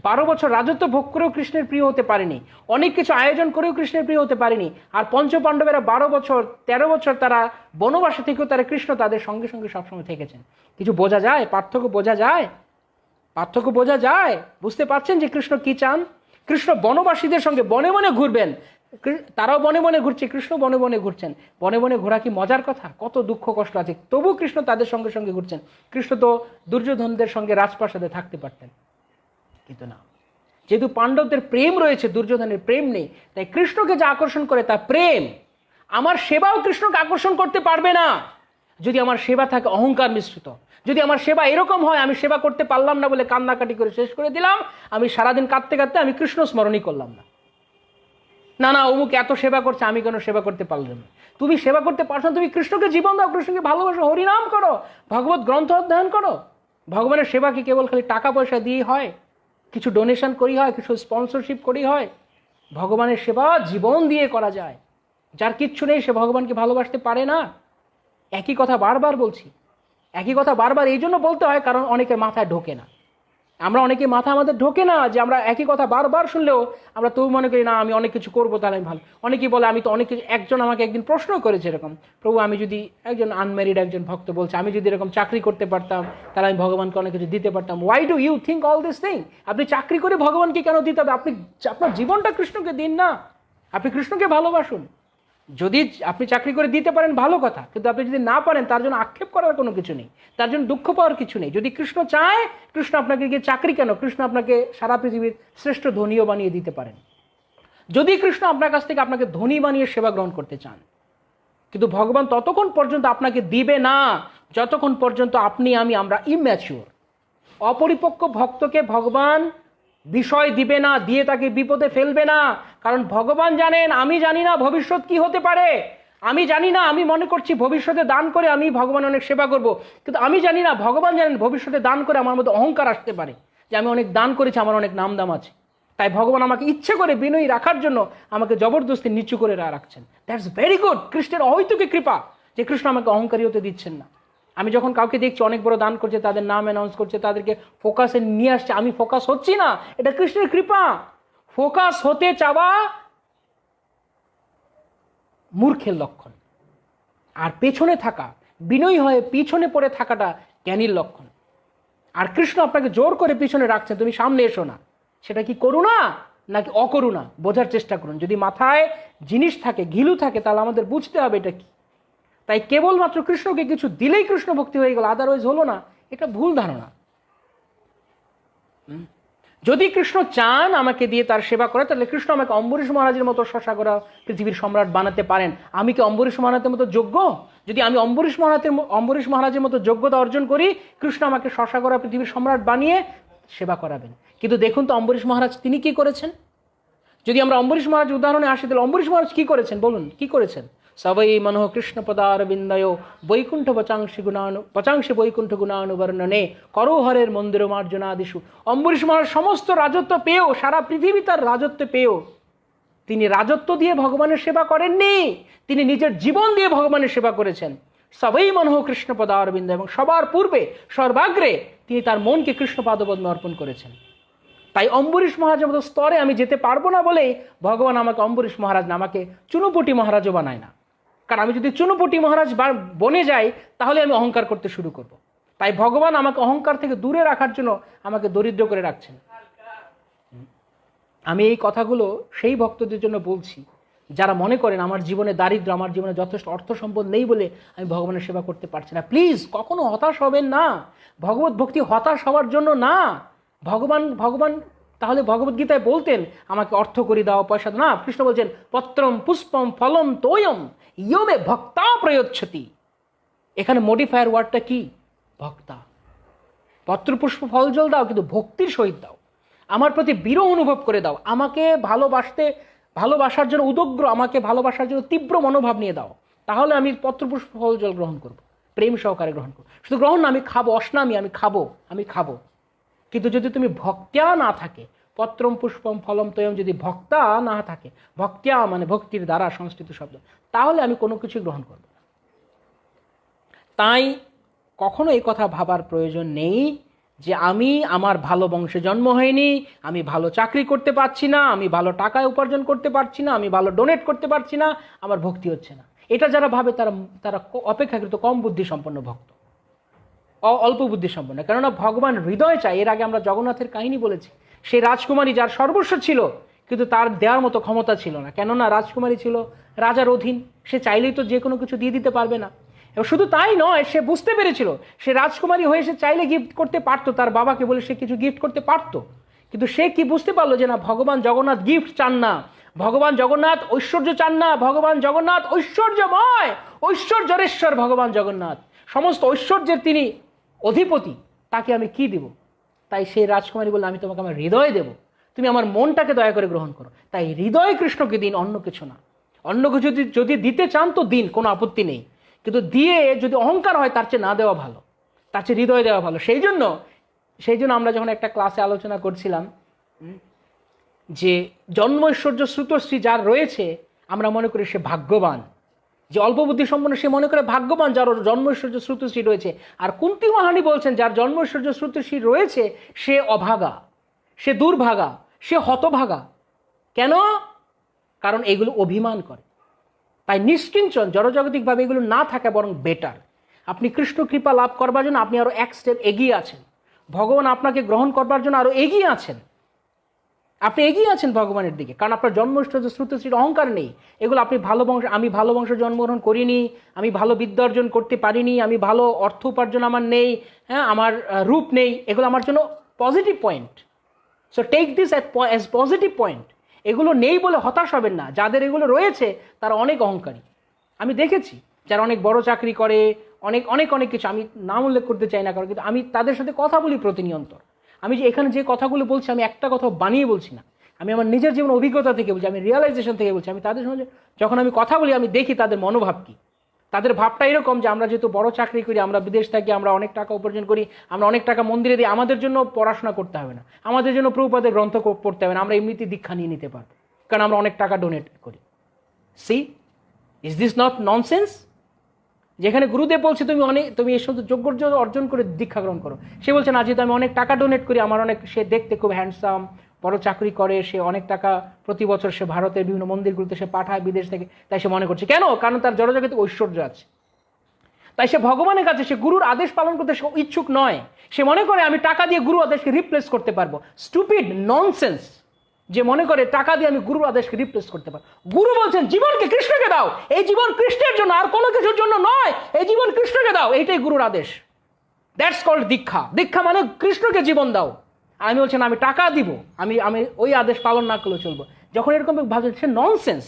[SPEAKER 1] 12 বছর রাজত্ব ভোগ করেও কৃষ্ণের প্রিয় হতে পারেনি, অনেক কিছু আয়োজন করেও কৃষ্ণের প্রিয় হতে পারেনি। আর পঞ্চপাণ্ডবেরা 12 বছর 13 বছর তারা বনবাসে থেকেও তারা কৃষ্ণ তাদের সঙ্গে সঙ্গে সবসময় থেকেছেন। কিছু বোঝা যায়, পার্থক্য বোঝা যায়। বুঝতে পারছেন যে কৃষ্ণ কি চান? কৃষ্ণ বনবাসীদের সঙ্গে বনে বনে ঘুরবেন, তারাও বনে বনে ঘুরছে, কৃষ্ণ বনে বনে ঘুরছেন। বনে বনে ঘোরা কি মজার কথা? কত দুঃখ কষ্ট আছে, তবু কৃষ্ণ তাদের সঙ্গে সঙ্গে ঘুরছেন। কৃষ্ণ তো দুর্যোধনদের সঙ্গে রাজপ্রাসাদে থাকতে পারতেন, কিন্তু না। যেহেতু পাণ্ডবদের প্রেম রয়েছে, দুর্যোধনের প্রেম নেই, তাই কৃষ্ণকে যা আকর্ষণ করে তা প্রেম। আমার সেবাও কৃষ্ণকে আকর্ষণ করতে পারবে না। যদি আমার সেবা থাকে অহংকার মিশ্রিত, যদি আমার সেবা এরকম হয় আমি সেবা করতে পারলাম না বলে কান্নাকাটি করে শেষ করে দিলাম, আমি সারাদিন কাঁদতে কাঁদতে আমি কৃষ্ণ স্মরণই করলাম না, না না অমুক এত সেবা করছে আমি কেন সেবা করতে পারলাম না। তুমি সেবা করতে পারছো না, তুমি কৃষ্ণকে জীবন দাও, কৃষ্ণকে ভালোবাসো, হরিনাম করো, ভগবত গ্রন্থ অধ্যয়ন করো। ভগবানের সেবা কি কেবল খালি টাকা পয়সা দিয়ে হয়, কিছু ডোনেশন করি হয়, কিছু স্পন্সরশিপ করি হয়? ভগবানের সেবা জীবন দিয়ে করা যায়। যার কিচ্ছু নেই সে ভগবানকে ভালোবাসতে পারে না। একই কথা বারবার বলছি, একই কথা বারবার এই জন্য বলতে হয় কারণ অনেকের মাথায় ঢোকে না। আমরা অনেকে মাথা আমাদের ঢোকে না যে আমরা একই কথা বারবার শুনলেও আমরা তবু মনে করি না আমি অনেক কিছু করবো তাহলে আমি ভালো। অনেকেই বলে আমি তো অনেক কিছু, একজন আমাকে একদিন প্রশ্ন করেছে এরকম, প্রভু আমি যদি, একজন আনম্যারিড একজন ভক্ত বলছে, আমি যদি এরকম চাকরি করতে পারতাম তাহলে আমি ভগবানকে অনেক কিছু দিতে পারতাম। Why do you think all this thing? আপনি চাকরি করে ভগবানকে কেন দিতে হবে? আপনি আপনার জীবনটা কৃষ্ণকে দিন না, আপনি কৃষ্ণকে ভালোবাসুন। যদি আপনি চাকরি করে দিতে পারেন ভালো কথা, কিন্তু আপনি যদি না পারেন তার জন্য আক্ষেপ করার কোনো কিছু নেই, তার জন্য দুঃখ পাওয়ার কিছু নেই। যদি কৃষ্ণ চায়, কৃষ্ণ আপনাকে গিয়ে চাকরি কেন, কৃষ্ণ আপনাকে সারা পৃথিবীর শ্রেষ্ঠ ধনীও বানিয়ে দিতে পারেন, যদি কৃষ্ণ আপনার কাছ থেকে আপনাকে ধনী বানিয়ে সেবা গ্রহণ করতে চান। কিন্তু ভগবান ততক্ষণ পর্যন্ত আপনাকে দিবে না যতক্ষণ পর্যন্ত আমরা ইম্যাচিওর। অপরিপক্ক ভক্তকে ভগবান বিষয় দিবে না, দিয়ে তাকে বিপদে ফেলবে না। কারণ ভগবান জানেন আমি জানি না ভবিষ্যৎ কি হতে পারে, আমি জানি না, আমি মনে করছি ভবিষ্যতে দান করে আমি ভগবান অনেক সেবা করব, কিন্তু আমি জানি না ভগবান জানেন ভবিষ্যতে দান করে আমার মধ্যে অহংকার আসতে পারে যে আমি অনেক দান করেছি, আমার অনেক নাম দাম আছে। তাই ভগবান আমাকে ইচ্ছে করে বিনয়ী রাখার জন্য আমাকে জবরদস্তি নিচু করে রাখছেন। দ্যাটস ভেরি গুড, কৃষ্ণের অহৈতুকী কৃপা যে কৃষ্ণ আমাকে অহংকারী হতে দিচ্ছেন না। আমি যখন কাউকে দেখছি অনেক বড় দান করছে, তাদের নাম অ্যানাউন্স করছে, তাদেরকে ফোকাসে নিয়ে আসছে, আমি ফোকাস হচ্ছি না, এটা কৃষ্ণের কৃপা। ফোকাস হতে চাওয়া মূর্খের লক্ষণ, আর পেছনে থাকা, বিনয়ী হয়ে পিছনে পড়ে থাকাটা জ্ঞানীর লক্ষণ। আর কৃষ্ণ আপনাকে জোর করে পিছনে রাখছেন, তুমি সামনে এসো না, সেটা কি করুণা নাকি অকরুণা বোঝার চেষ্টা করুন। যদি মাথায় জিনিস থাকে, ঘিলু থাকে, তাহলে আমাদের বুঝতে হবে এটা কি। তাই কেবলমাত্র কৃষ্ণকে কিছু দিলেই কৃষ্ণ ভক্তি হয়ে গেল, আদারওয়াইজ হলো না, এটা ভুল ধারণা। যদি কৃষ্ণ চান আমাকে দিয়ে তার সেবা করে, তাহলে কৃষ্ণ আমাকে অম্বরীশ মহারাজের মতো শশাগোরা পৃথিবীর সম্রাট বানাতে পারেন। আমি কি অম্বরীশ মহারাজের মতো যোগ্য? যদি আমি অম্বরীশ মহারাজের মতো যোগ্যতা অর্জন করি, কৃষ্ণ আমাকে শশাগোরা পৃথিবীর সম্রাট বানিয়ে সেবা করাবেন। কিন্তু দেখুন তো অম্বরীশ মহারাজ তিনি কি করেছেন। যদি আমরা অম্বরীশ মহারাজ উদাহরণে আসি, তাহলে অম্বরীশ মহারাজ কি করেছেন বলুন, কি করেছেন? সবই মনোহ কৃষ্ণ পদার বিন্দয় বৈকুণ্ঠ পচাংশি বৈকুণ্ঠ গুণানুবর্ণনে করোহরের মন্দির মার্জনাদিশু। অম্বরীশ মহারাজ সমস্ত রাজত্ব পেয়েও, সারা পৃথিবী তার রাজত্ব পেয়েও তিনি রাজত্ব দিয়ে ভগবানের সেবা করেননি, তিনি নিজের জীবন দিয়ে ভগবানের সেবা করেছেন। সবই মনোহ কৃষ্ণ পদার বিন্দয়, এবং সবার পূর্বে সর্বাগ্রে তিনি তার মনকে কৃষ্ণ পাদপদ্মে অর্পণ করেছেন। তাই অম্বরীশ মহারাজের মতো স্তরে আমি যেতে পারবো না বলেই ভগবান আমাকে অম্বরীশ মহারাজ না, আমাকে চুনুপুটি মহারাজও বানায় না। কারণ আমি যদি চুনুপুটি মহারাজ বনে যাই তাহলে আমি অহংকার করতে শুরু করব। তাই ভগবান আমাকে অহংকার থেকে দূরে রাখার জন্য আমাকে দরিদ্র করে রাখছেন। আমি এই কথাগুলো সেই ভক্তদের জন্য বলছি যারা মনে করেন আমার জীবনে দারিদ্র, আমার জীবনে যথেষ্ট অর্থ সম্পদ নেই বলে আমি ভগবানের সেবা করতে পারছি না। প্লিজ কখনো হতাশ হবেন না। ভগবত ভক্তি হতাশ হওয়ার জন্য না। ভগবান তাহলে ভগবদ্গীতায় বলতেন আমাকে অর্থ করে দাও, পয়সা দাও না। কৃষ্ণ বলছেন পত্রম পুষ্পম ফলম তোয়ম ইয়মে ভক্তা প্রয়োচ্ছতি। এখানে মডিফায়ার ওয়ার্ডটা কি? ভক্তা। পত্র পুষ্প ফল জল দাও, কিন্তু ভক্তির সহিত দাও, আমার প্রতি বিরহ অনুভব করে দাও, আমাকে ভালোবাসার জন্য উদগ্র, আমাকে ভালোবাসার জন্য তীব্র মনোভাব নিয়ে দাও, তাহলে আমি পত্র পুষ্প ফল জল গ্রহণ করব, প্রেম সহকারে গ্রহণ করব। শুধু গ্রহণ না, আমি খাবো, অস্নামি, আমি খাবো। কিন্তু যদি তুমি ভক্ত্যা না থাকে, পত্রম পুষ্পম ফলম তোয়ম যদি ভক্তা না থাকে, ভক্ত্যা মানে ভক্তির দ্বারা সংস্কৃত শব্দ, তাহলে আমি কোনো কিছু গ্রহণ করব না। তাই কখনো এই কথা ভাবার প্রয়োজন নেই যে আমার ভালো বংশে জন্ম হয়নি, আমি ভালো চাকরি করতে পারছি না, আমি ভালো টাকা উপার্জন করতে পারছি না, আমি ভালো ডোনেট করতে পারছি না, আমার ভক্তি হচ্ছে না। এটা যারা ভাবে তারা অপেক্ষাকৃত কম বুদ্ধি সম্পন্ন ভক্ত, অল্প বুদ্ধি সম্পন্ন। কেননা ভগবান হৃদয় চায়। এর আগে আমরা জগন্নাথের কাহিনী বলেছি, সেই রাজকুমারী যার সর্বস্ব ছিল কিন্তু তার দেওয়ার মতো ক্ষমতা ছিল না। কেননা রাজকুমারী ছিল রাজার অধীন, সে চাইলেই তো যে কোনো কিছু দিয়ে দিতে পারবে না। এবং শুধু তাই নয়, সে বুঝতে পেরেছিল সে রাজকুমারী হয়ে সে চাইলে গিফট করতে পারতো, তার বাবাকে বলে সে কিছু গিফট করতে পারতো। কিন্তু সে কি বুঝতে পারলো যে না, ভগবান জগন্নাথ গিফট চান না, ভগবান জগন্নাথ ঐশ্বর্য চান না, ভগবান জগন্নাথ ঐশ্বর্যময়, ঐশ্বর্যরেশ্বর ভগবান জগন্নাথ। সমস্ত ঐশ্বর্যের তিনি অধিপতি, তাকে আমি কি দিব? তাই সেই রাজকুমারী বলল, আমি তোমাকে আমার হৃদয় দেব, তুমি আমার মনটাকে দয়া করে গ্রহণ করো। তাই হৃদয় কৃষ্ণকে দিন, অন্য কিছু না। অন্য কিছু যদি দিতে চান তো দিন, কোনো আপত্তি নেই, কিন্তু দিয়ে যদি অহংকার হয় তার চেয়ে না দেওয়া ভালো, তার চেয়ে হৃদয় দেওয়া ভালো। সেই জন্য আমরা যখন একটা ক্লাসে আলোচনা করছিলাম যে জন্ম ঐশ্বর্য শ্রুতশ্রী যার রয়েছে, আমরা মনে করি সে ভাগ্যবান। যে অল্প বুদ্ধি সম্পন্ন সে মনে করে ভাগ্যবান যার জন্ম ঐশ্বর্য শ্রুতশ্রী রয়েছে। আর কুন্তী মহারানী বলছেন যার জন্ম ঐশ্বর্য শ্রুতশ্রী রয়েছে সে অভাগা, সে দুর্ভাগা, সে হতভাগা। কেন? কারণ এগুলো অভিমান করে। তাই নিষ্কিঞ্চন জড়জাগতিকভাবে এগুলো না থাকা বরং বেটার। আপনি কৃষ্ণ কৃপা লাভ করবার জন্য আপনি আরো এক স্টেপ এগিয়ে আছেন, ভগবান আপনাকে গ্রহণ করবার জন্য আরো এগিয়ে আছেন, আপনি এগিয়ে আছেন ভগবানের দিকে। কারণ আপনার জন্ম শ্রুতশ্রীর অহংকার নেই। এগুলো আপনি ভালো বংশ, আমি ভালো বংশে জন্মগ্রহণ করিনি, আমি ভালো বিদ্যা অর্জন করতে পারিনি, আমি ভালো অর্থ উপার্জন আমার নেই, হ্যাঁ আমার রূপ নেই, এগুলো আমার জন্য positive point. So take this as positive point. এগুলো নেই বলে হতাশ হবেন না। যাদের এগুলো রয়েছে তারা অনেক অহংকারী। আমি দেখেছি যারা অনেক বড় চাকরি করে, অনেক অনেক অনেক কিছু, আমি নাম উল্লেখ করতে চাই না কারণ, কিন্তু আমি তাদের সাথে কথা বলি প্রতিনিয়ত। আমি যে এখানে যে কথাগুলো বলছি আমি একটা কথা বানিয়ে বলছি না, আমি আমার নিজের জীবন অভিজ্ঞতা থেকে বলছি, আমি রিয়েলাইজেশন থেকে বলছি। আমি তাদের সঙ্গে যখন আমি কথা বলি আমি দেখি তাদের মনোভাব কী। তাদের ভাবটা এরকম যে আমরা যেহেতু বড় চাকরি করি, আমরা বিদেশ থাকি, আমরা অনেক টাকা উপার্জন করি, আমরা অনেক টাকা মন্দিরে দিই, আমাদের জন্য পড়াশোনা করতে হবে না, আমাদের জন্য প্রভুপাদের গ্রন্থ পড়তে হবে না, আমরা এমনিতে দীক্ষা নিয়ে নিতে পারবো কারণ আমরা অনেক টাকা ডোনেট করি। See is this not nonsense? যেখানে গুরুদেব বলছে তুমি এই শুধু যোগ্য অর্জন করে দীক্ষা গ্রহণ করো, সে বলছে না যেহেতু আমি অনেক টাকা ডোনেট করি, আমার অনেক, সে দেখতে খুব হ্যান্ডসাম, বড় চাকরি করে, সে অনেক টাকা প্রতি বছর সে ভারতের বিভিন্ন মন্দিরগুলোতে সে পাঠায় বিদেশ থেকে, তাই সে মনে করছে। কেন? কারণ তার জড়জগতে ঐশ্বর্য আছে। তাই সে ভগবানের কাছে, সে গুরুর আদেশ পালন করতে সে ইচ্ছুক নয়। সে মনে করে আমি টাকা দিয়ে গুরু আদেশকে রিপ্লেস করতে পারবো। স্টুপিড, ননসেন্স যে মনে করে টাকা দিয়ে আমি গুরুর আদেশকে রিপ্লেস করতে পারবো। গুরু বলছেন জীবনকে কৃষ্ণকে দাও, এই জীবন কৃষ্ণের জন্য, আর কোনো কিছুর জন্য নয়, এই জীবন কৃষ্ণকে দাও, এইটাই গুরুর আদেশ। দ্যাটস কল্ড দীক্ষা। দীক্ষা মানে কৃষ্ণকে জীবন দাও। আমি বলছেন আমি টাকা দিব, আমি ওই আদেশ পালন না করলেও চলবো। যখন এরকম ভাবছে, সে ননসেন্স।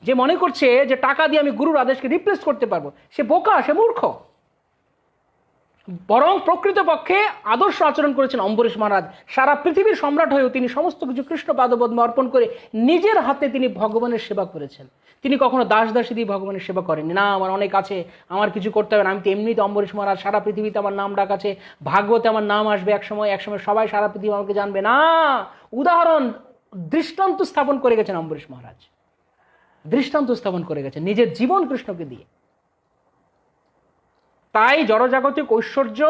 [SPEAKER 1] যে মনে করছে যে টাকা দিয়ে আমি গুরুর আদেশকে রিপ্লেস করতে পারবো, সে বোকা, সে মূর্খ। বরং প্রকৃতপক্ষে আদর্শ আচরণ করেছেন অম্বরীশ মহারাজ। সারা পৃথিবীর সম্রাট হয়েও তিনি সমস্ত কিছু কৃষ্ণ পাদপদ্মে অর্পণ করে নিজের হাতে তিনি ভগবানের সেবা করেছেন। তিনি কখনো দাস দাসী দিয়ে ভগবানের সেবা করেননি। না আমার অনেক আছে, আমার কিছু করতে হবে না, আমি তো এমনিতে অম্বরীশ মহারাজ, সারা পৃথিবীতে আমার নাম ডাক আছে, ভাগবতে আমার নাম আসবে একসময় সবাই সারা পৃথিবী আমাকে জানবে। না, উদাহরণ, দৃষ্টান্ত স্থাপন করে গেছেন অম্বরীশ মহারাজ, দৃষ্টান্ত স্থাপন করে গেছেন নিজের জীবন কৃষ্ণকে দিয়ে। তাই জড়জাগতিক ঐশ্বর্য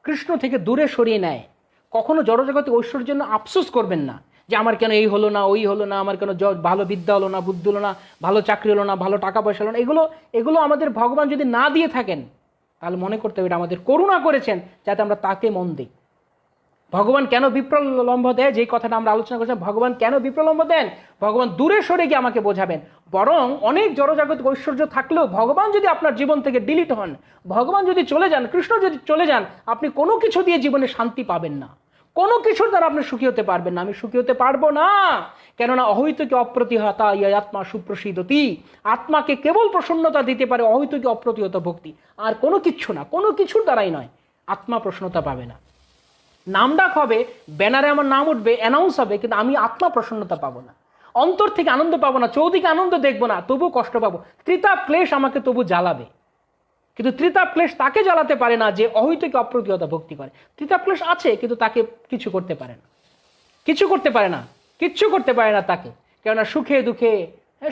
[SPEAKER 1] কৃষ্ণ থেকে দূরে সরিয়ে নেয়। কখনো জড়জাগতিক ঐশ্বর্যের জন্য আফসোস করবেন না যে আমার কেন এই হলো না, ওই হলো না, আমার কেন ভালো বিদ্যা হলো না, বুদ্ধি হলো না, ভালো চাকরি হলো না, ভালো টাকা পয়সা হলো না। এগুলো আমাদের ভগবান যদি না দিয়ে থাকেন তাহলে মনে করতে হবে এটা আমাদের করুণা করেছেন যাতে আমরা তাকে মন দিই। ভগবান কেন বিপ্রলম্ব দেয়, যেই কথাটা আমরা আলোচনা করছিলাম, ভগবান কেন বিপ্রলম্ব দেন? ভগবান দূরে সরে গিয়ে আমাকে বোঝাবেন। বরং অনেক জড়জাগতিক ঐশ্বর্য থাকলেও ভগবান যদি আপনার জীবন থেকে ডিলিট হন, ভগবান যদি চলে যান, কৃষ্ণ যদি চলে যান, আপনি কোনো কিছু দিয়ে জীবনে শান্তি পাবেন না, কোনো কিছুর দ্বারা আপনি সুখী হতে পারবেন না। আমি সুখী হতে পারবো না, কেননা অহৈতুকী অপ্রতিহতা ইয়া আত্মা সুপ্রসিদ্ধতি। আত্মাকে কেবল প্রসন্নতা দিতে পারে অহৈতুকী অপ্রতিহত ভক্তি, আর কোনো কিচ্ছু না, কোনো কিছুর দ্বারাই নয়। আত্মা প্রসন্নতা পাবে না। নাম ডাক হবে, ব্যানারে আমার নাম উঠবে, অ্যানাউন্স হবে, কিন্তু আমি আত্মা প্রসন্নতা পাবো না, অন্তর থেকে আনন্দ পাবো না, চৌদিকে আনন্দ দেখবো না, তবু কষ্ট পাবো। ত্রিতাপ ক্লেশ আমাকে তবু জ্বালাবে, কিন্তু ত্রিতাপ ক্লেশ তাকে জ্বালাতে পারে না যে অহৈতুকী অপ্রতিহতা ভক্তি করে। ত্রিতাপ ক্লেশ আছে কিন্তু তাকে কিছু করতে পারে না, কিচ্ছু করতে পারে না তাকে। কেননা সুখে দুঃখে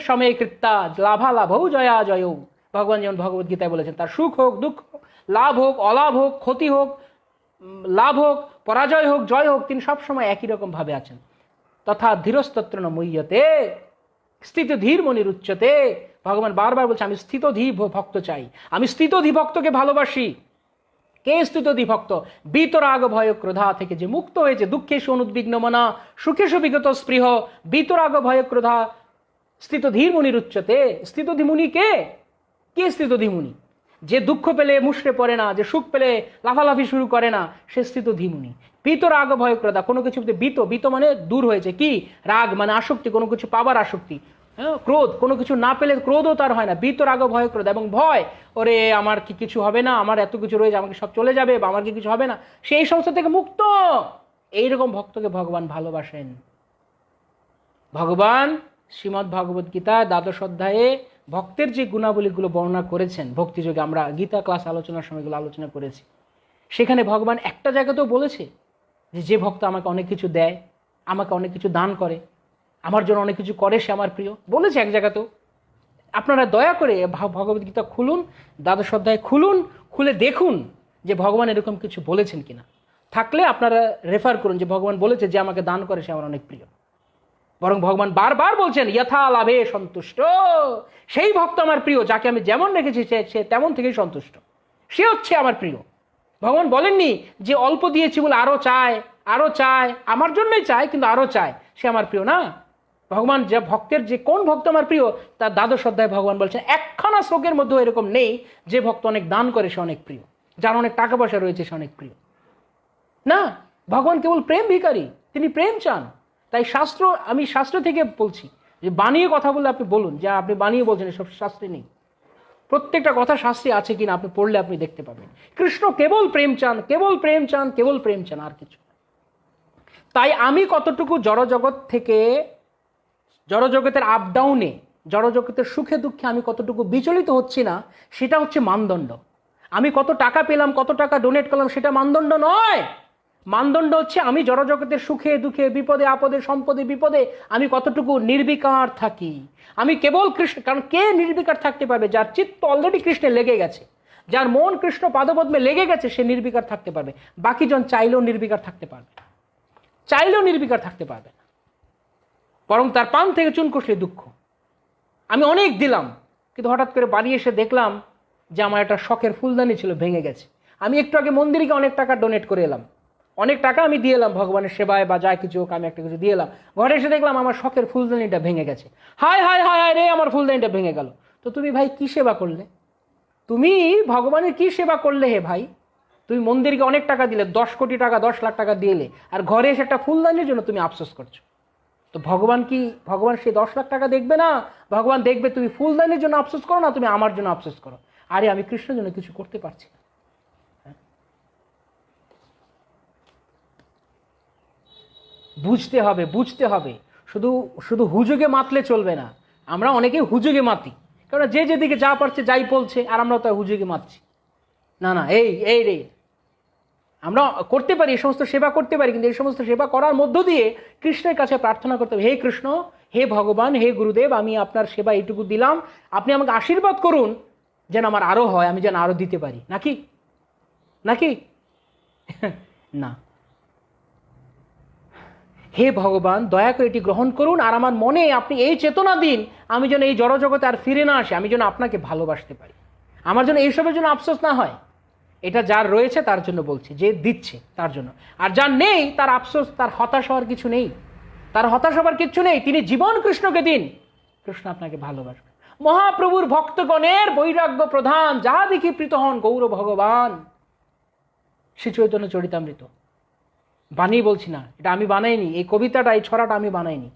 [SPEAKER 1] সময়ে কৃত্যা লাভালাভৌ জয়া জয়ৌ। ভগবান যেমন ভগবদ্গীতায় বলেছেন, তার সুখ হোক, দুঃখ হোক, লাভ হোক, অলাভ হোক, ক্ষতি হোক, লাভ হোক, পরাজয় হোক, জয় হোক, তিনি সবসময় একই রকম ভাবে আছেন। তথা ধীরস্তত্র ন মুহ্যতে স্থিত ধীর মনির উচ্চতে। ভগবান বারবার বলছে আমি স্থিতধী ভক্ত চাই, আমি স্থিতধী ভক্তকে ভালোবাসি। কে স্থিতধী ভক্ত? বিতরাগ ভয় ক্রোধা থেকে যে মুক্ত হয়েছে, দুঃখেষু অনুদ্বিগ্ন মনা সুখেষু বিগত স্পৃহ বিতরাগ ভয় ক্রোধা স্থিতধীর মুনির উচ্চতে। স্থিতধী মুনি কে? কে স্থিতধী মুনি? যে দুঃখ পেলে মুষড়ে পড়ে না, যে সুখ পেলে লাফালাফি শুরু করে না, সে স্থিতধী মুনি। বিতরাগ ভয় ক্রোধা, কোনো কিছু বিত মানে দূর হয়েছে, কি রাগ মানে আসক্তি, কোনো কিছু পাবার আসক্তি, হ্যাঁ, ক্রোধ, কোনো কিছু না পেলে ক্রোধও তার হয় না, বিতরাগ ভয় ক্রোধ, এবং ভয়, ওরে আমার কি কিছু হবে না, আমার এত কিছু রয়েছে, আমাকে সব চলে যাবে, বা আমার কি কিছু হবে না, সেই সমস্ত থেকে মুক্ত। এইরকম ভক্তকে ভগবান ভালোবাসেন। ভগবান শ্রীমদ্ ভগবদ গীতা দ্বাদশ অধ্যায়ে ভক্তের যে গুণাবলীগুলো বর্ণনা করেছেন, ভক্তিযোগে আমরা গীতা ক্লাস আলোচনার সময়গুলো আলোচনা করেছি, সেখানে ভগবান একটা জায়গাতেও বলেছে যে যে ভক্ত আমাকে অনেক কিছু দেয়, আমাকে অনেক কিছু দান করে, আমার জন্য অনেক কিছু করে, সে আমার প্রিয়, বলেছে এক জায়গাতেও। আপনারা দয়া করে ভগবদ গীতা খুলুন, দ্বাদশ অধ্যায় খুলুন, খুলে দেখুন যে ভগবান এরকম কিছু বলেছেন কিনা। থাকলে আপনারা রেফার করুন যে ভগবান বলেছে যে আমাকে দান করে সে আমার অনেক প্রিয়। বরং ভগবান বারবার বলছেন যথা লাভে সন্তুষ্ট, সেই ভক্ত আমার প্রিয় যাকে আমি যেমন রেখেছি সে তেমন থেকেই সন্তুষ্ট, সে হচ্ছে আমার প্রিয়। ভগবান বলেননি যে অল্প দিয়েছি বলে আরো চায়, আরো চায়, আমার জন্যই চায় কিন্তু আরো চায়, সে আমার প্রিয় না। ভগবান যে ভক্তের যে কোন ভক্ত আমার প্রিয়, তার দ্বাদশ অধ্যায়ে ভগবান বলছেন একখানা শ্লোকের মধ্যে এরকম নেই যে ভক্ত অনেক দান করে সে অনেক প্রিয়, যার অনেক টাকা পয়সা রয়েছে সে অনেক প্রিয় না। ভগবান কেবল প্রেম ভিখারী, তিনি প্রেম চান। তাই শাস্ত্র, আমি শাস্ত্র থেকে বলছি, যে বানিয়ে কথা বললে আপনি বলুন যে আপনি বানিয়ে বলছেন, এসব শাস্ত্রে নেই। প্রত্যেকটা কথা শাস্ত্রে আছে কিনা আপনি পড়লে আপনি দেখতে পাবেন। কৃষ্ণ কেবল প্রেম চান, কেবল প্রেম চান, কেবল প্রেম চান, আর কিছু। তাই আমি কতটুকু জড়জগৎ থেকে, জড়জগতের আপ ডাউনে, জড়জগতের সুখে দুঃখে আমি কতটুকু বিচলিত হচ্ছি না, সেটা হচ্ছে মানদণ্ড। আমি কত টাকা পেলাম, কত টাকা ডোনেট করলাম, সেটা মানদণ্ড নয়। মানদণ্ড হচ্ছে আমি জড়জগতের সুখে দুঃখে, বিপদে আপদে, সম্পদে বিপদে আমি কতটুকু নির্বিকার থাকি। আমি কেবল কৃষ্ণ, কারণ কে নির্বিকার থাকতে পারবে? যার চিত্ত অলরেডি কৃষ্ণে লেগে গেছে, যার মন কৃষ্ণ পাদপদ্মে লেগে গেছে, সে নির্বিকার থাকতে পারবে। বাকি জন চাইলেও নির্বিকার থাকতে পারবে, চাইলেও নির্বিকার থাকতে পারবে না, বরং তার পান থেকে চুন কষলে দুঃখ। আমি অনেক দিলাম, কিন্তু হঠাৎ করে বাড়ি এসে দেখলাম যে আমার একটা শখের ফুলদানি ছিল, ভেঙে গেছে। আমি একটু আগে মন্দিরকে অনেক টাকা ডোনেট করে এলাম, অনেক টাকা আমি দিয়ে এলাম ভগবানের সেবায় বা যা কিছু হোক, আমি একটা কিছু দিয়ে এলাম, ঘরে এসে দেখলাম আমার শখের ফুলদানিটা ভেঙে গেছে। হায় হায় হায় হায় রে, আমার ফুলদানিটা ভেঙে গেল। তো তুমি ভাই কি সেবা করলে? তুমি ভগবানের কি সেবা করলে হে ভাই? তুমি মন্দিরকে অনেক টাকা দিলে, 10 কোটি টাকা, 10 লাখ টাকা দিলে, আর ঘরে এসে একটা ফুলদানির জন্য তুমি আফসোস করছো। তো ভগবান কি, ভগবান সেই 10 লাখ টাকা দেখবে না? ভগবান দেখবে তুমি ফুলদানির জন্য আফসোস করো না, তুমি আমার জন্য আফসোস করো। আরে আমি কৃষ্ণের জন্য কিছু করতে পারছি না। বুঝতে হবে, বুঝতে হবে। শুধু শুধু হুজুগে মাতলে চলবে না। আমরা অনেকে হুজুগে মাতি, কারণ যে যেদিকে যা পারছে যাই বলছে, আর আমরা তো হুজুগে মাতছি না। না, এই এই রে, আমরা করতে পারি, এই সমস্ত সেবা করতে পারি, কিন্তু এই সমস্ত সেবা করার মধ্য দিয়ে কৃষ্ণের কাছে প্রার্থনা করতে হবে, হে কৃষ্ণ, হে ভগবান, হে গুরুদেব, আমি আপনার সেবা এইটুকু দিলাম, আপনি আমাকে আশীর্বাদ করুন যেন আমার আরো হয়, আমি যেন আরো দিতে পারি। নাকি নাকি না, হে ভগবান দয়া করে এটি গ্রহণ করুন, আর আমার মনে আপনি এই চেতনা দিন, আমি যেন এই জড়জগতে আর ফিরে না আসি, আমি যেন আপনাকে ভালোবাসতে পারি, আমার জন্য এইসবের জন্য আফসোস না হয়। এটা যার রয়েছে তার জন্য বলছি, যে দিচ্ছে তার জন্য। আর যার নেই তার আফসোস, তার হতাশ হওয়ার কিছু নেই, তার হতাশ হওয়ার কিছু নেই। তিনি জীবন কৃষ্ণকে দিন, কৃষ্ণ আপনাকে ভালোবাসবে। মহাপ্রভুর ভক্তগণের বৈরাগ্য প্রধান, যাহা দেখি প্রীত হন গৌর ভগবান। শ্রী চৈতন্য চরিতামৃত, বানিয়ে বলছি না, এটা আমি বানাইনি, এই কবিতাটা, এই ছড়াটা আমি বানাইনি।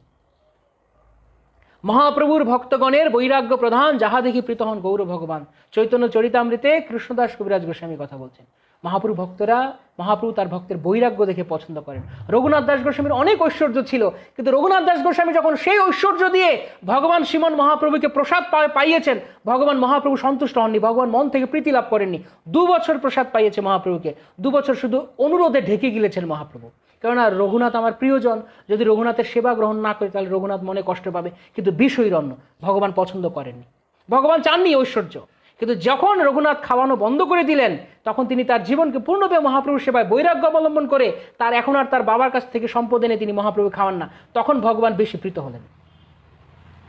[SPEAKER 1] মহাপ্রভুর ভক্তগণের বৈরাগ্য প্রধান, যাহা দেখি প্রীত হন গৌর ভগবান। চৈতন্য চরিতামৃতে কৃষ্ণদাস কবিরাজ গোস্বামী কথা বলছেন। মহাপ্রভু ভক্তরা, মহাপ্রভু তার ভক্তের বৈরাগ্য দেখে পছন্দ করেন। রঘুনাথ দাস গোস্বামীর অনেক ঐশ্বর্য ছিল, কিন্তু রঘুনাথ দাস গোস্বামী যখন সেই ঐশ্বর্য দিয়ে ভগবান শ্রীমন মহাপ্রভুকে প্রসাদ পাইয়েছেন, ভগবান মহাপ্রভু সন্তুষ্ট হননি, ভগবান মন থেকে প্রীতি লাভ করেননি। 2 বছর প্রসাদ পাইয়েছে মহাপ্রভুকে, 2 বছর শুধু অনুরোধে ঢেকে গিলেছেন মহাপ্রভু। কেননা রঘুনাথ আমার প্রিয়জন, যদি রঘুনাথের সেবা গ্রহণ না করে তাহলে রঘুনাথ মনে কষ্ট পাবে। কিন্তু বিষয়রণ্য ভগবান পছন্দ করেননি, ভগবান চাননি ঐশ্বর্য। কিন্তু যখন রঘুনাথ খাওয়ানো বন্ধ করে দিলেন, তখন তিনি তার জীবনকে পূর্ণভাবে মহাপ্রভুর সেবায় বৈরাগ্য অবলম্বন করে, তার এখন আর তার বাবার কাছ থেকে সম্পদ এনে তিনি মহাপ্রভু খাওয়ান না। তখন ভগবান বেশি প্রীত হলেন,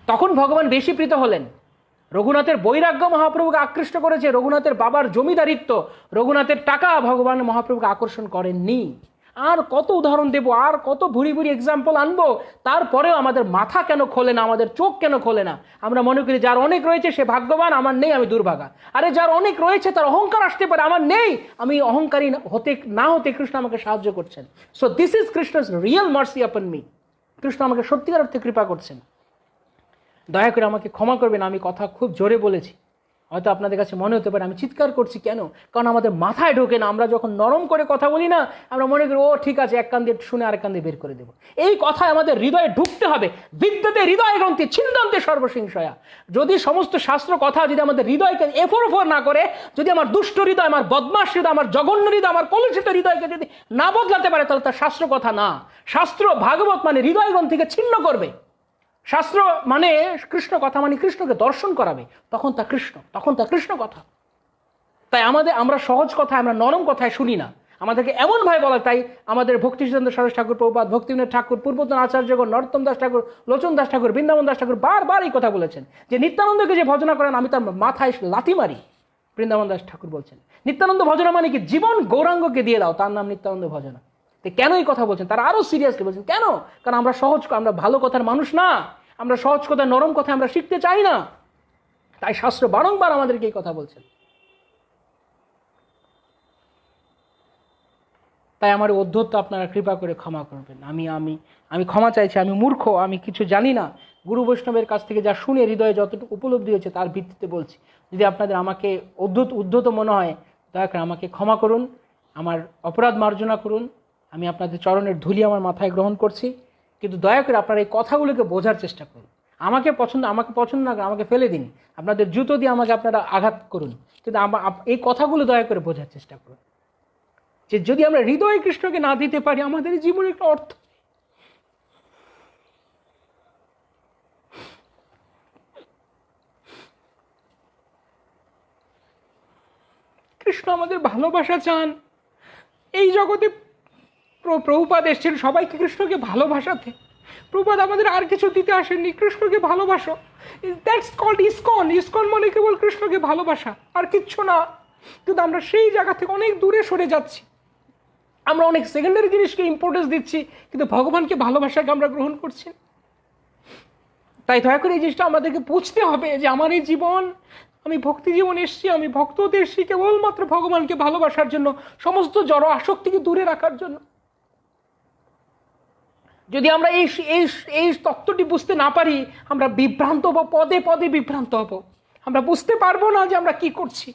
[SPEAKER 1] তখন ভগবান বেশি প্রীত হলেন। রঘুনাথের বৈরাগ্য মহাপ্রভুকে আকৃষ্ট করেছে, রঘুনাথের বাবার জমিদারিত্ব, রঘুনাথের টাকা ভগবান মহাপ্রভুকে আকর্ষণ করেননি। আর কত উদাহরণ দেব, আর কত ভুরি ভুরি এক্সাম্পল আনবো, তারপরেও আমাদের মাথা কেন খোলে না, আমাদের চোখ কেন খোলে না? আমরা মনে করি যার অনেক রয়েছে সে ভাগ্যবান, আমার নেই, আমি দুর্ভাগা। আরে যার অনেক রয়েছে তার অহংকার আসতে পারে, আমার নেই, আমি অহংকারী না হতে কৃষ্ণ আমাকে সাহায্য করছেন। So this is Krishna's real mercy upon me. Krishna আমাকে সত্যিকার অর্থে কৃপা করছেন। দয়া করে আমাকে ক্ষমা করবেন, আমি কথা খুব জোরে বলেছি। হয়তো আপনাদের কাছে মনে হতে পারে আমি চিৎকার করছি কেন, কারণ আমাদের মাথায় ঢোকে না। আমরা যখন নরম করে কথা বলি না, আমরা মনে করি ও ঠিক আছে, এক কান দিয়ে শুনে আরেক কান দিয়ে বের করে দেবো। এই কথা আমাদের হৃদয়ে ঢুকতে হবে। বিদ্যতে হৃদয় গ্রন্থি ছিন্দন্তে সর্বসিংসয়া। যদি সমস্ত শাস্ত্র কথা যদি আমাদের হৃদয়কে এফোর ওফোর না করে, যদি আমার দুষ্ট হৃদয়, আমার বদমাস হৃদয়, আমার জঘন্য হৃদয়, আমার কলুষিত হৃদয়কে যদি না বদলাতে পারে, তাহলে তার শাস্ত্র কথা না। শাস্ত্র ভাগবত মানে হৃদয় গ্রন্থিকে ছিন্ন করবে। শাস্ত্র মানে কৃষ্ণ কথা, মানে কৃষ্ণকে দর্শন করাবে, তখন তা কৃষ্ণ, তখন তা কৃষ্ণ কথা। তাই আমরা সহজ কথায়, আমরা নরম কথায় শুনি না, আমাদেরকে এমনভাবে বলা। তাই আমাদের ভক্তি সিদ্ধান্ত সরোজ ঠাকুর, প্রভুপাদ, ভক্তিবিনোদ ঠাকুর, পূর্বতন আচার্যগণ, নরোত্তম দাস ঠাকুর, লোচন দাস ঠাকুর, বৃন্দাবন দাস ঠাকুর বারবার এই কথা বলেছেন যে নিত্যানন্দকে যে ভজনা করেন আমি তার মাথায় লাথি মারি। বৃন্দাবন দাস ঠাকুর বলছেন নিত্যানন্দ ভজনা মানে কি? জীবন গৌরাঙ্গকে দিয়ে দাও, তার নাম নিত্যানন্দ ভজনা। কেন এই কথা বলছেন? তারা আরো সিরিয়াসলি বলছেন কেন? কারণ আমরা সহজ, আমরা ভালো কথার মানুষ না, আমরা সহজ কথা, নরম কথা আমরা শিখতে চাই না। তাই শাস্ত্র বারংবার আমাদেরকে এই কথা বলছেন। তাই আমার অধ্যত্ব আপনারা কৃপা করে ক্ষমা করবেন। আমি ক্ষমা চাইছি, আমি মূর্খ, আমি কিছু জানি না। গুরু বৈষ্ণবের কাছ থেকে যা শুনে হৃদয়ে যতটুকু উপলব্ধি হয়েছে তার ভিত্তিতে বলছি। যদি আপনাদের আমাকে উদ্ধত মনে হয়, দয়া করে আমাকে ক্ষমা করুন, আমার অপরাধ মার্জনা করুন। আমি আপনাদের চরণের ধুলি আমার মাথায় গ্রহণ করছি, কিন্তু দয়া করে আপনারা এই কথাগুলোকে বোঝার চেষ্টা করুন। আমাকে পছন্দ না করে আমাকে ফেলে দিন, আপনাদের জুতো দিয়ে আমাকে আপনারা আঘাত করুন, কিন্তু এই কথাগুলো দয়া করে বোঝার চেষ্টা করুন যে যদি আমরা হৃদয়ে কৃষ্ণকে না দিতে পারি, আমাদের জীবনের একটা অর্থ। কৃষ্ণ আমাদের ভালোবাসা চান। এই জগতে প্রভুপাদ এসেছেন সবাইকে কৃষ্ণকে ভালোবাসাতে। প্রভুপাদ আমাদের আর কিছু দিতে আসেননি, কৃষ্ণকে ভালোবাসো। That's called ISKCON. ইসকন মানে কেবল কৃষ্ণকে ভালোবাসা, আর কিচ্ছু না। কিন্তু আমরা সেই জায়গা থেকে অনেক দূরে সরে যাচ্ছি। আমরা অনেক সেকেন্ডারি জিনিসকে ইম্পর্টেন্স দিচ্ছি, কিন্তু ভগবানকে ভালোবাসাকে আমরা গ্রহণ করছি। তাই দয়া করে এই জিনিসটা আমাদেরকে বুঝতে হবে যে আমার এই জীবন, আমি ভক্তি জীবনে এসেছি, আমি ভক্ত হতে এসেছি কেবলমাত্র ভগবানকে ভালোবাসার জন্য, সমস্ত জড় আসক্তিকে দূরে রাখার জন্য। যদি আমরা এই তত্ত্বটি বুঝতে না পারি, আমরা বিভ্রান্ত হব, পদে পদে বিভ্রান্ত হব। আমরা বুঝতে পারবো না যে আমরা কি করছি।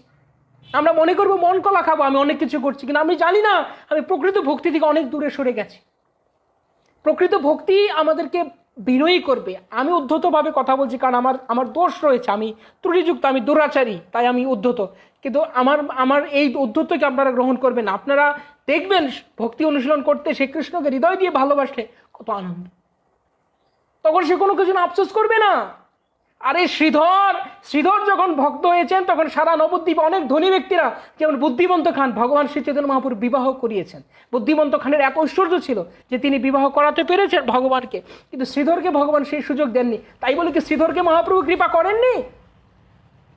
[SPEAKER 1] আমরা মনে করবো মন কলা খাবো, আমি অনেক কিছু করছি, কিন্তু আমি জানি না আমি প্রকৃত ভক্তি থেকে অনেক দূরে সরে গেছি। প্রকৃত ভক্তি আমাদেরকে বিনয়ী করবে। আমি উদ্ধতভাবে কথা বলছি কারণ আমার দোষ রয়েছে, আমি ত্রুটিযুক্ত, আমি দুরাচারী, তাই আমি উদ্ধত। কিন্তু আমার এই উদ্ধতকে আপনারা গ্রহণ করবেন। আপনারা দেখবেন ভক্তি অনুশীলন করতে সে কৃষ্ণকে হৃদয় দিয়ে ভালোবাসে কত আনন্দ, তখন সে কোনো কিছু আফসোস করবে না। আরে শ্রীধর যখন ভক্ত হয়েছেন তখন সারা নবদ্বীপে অনেক ধনী ব্যক্তিরা, যেমন বুদ্ধিমন্ত খান, ভগবান শ্রী চৈতন্য মহাপ্রভু বিবাহ করিয়েছেন। বুদ্ধিমন্ত খানের এত ঐশ্বর্য ছিল যে তিনি বিবাহ করাতে পেরেছেন ভগবানকে, কিন্তু শ্রীধরকে ভগবান সেই সুযোগ দেননি। তাই বলে কি শ্রীধরকে মহাপ্রভু কৃপা করেননি?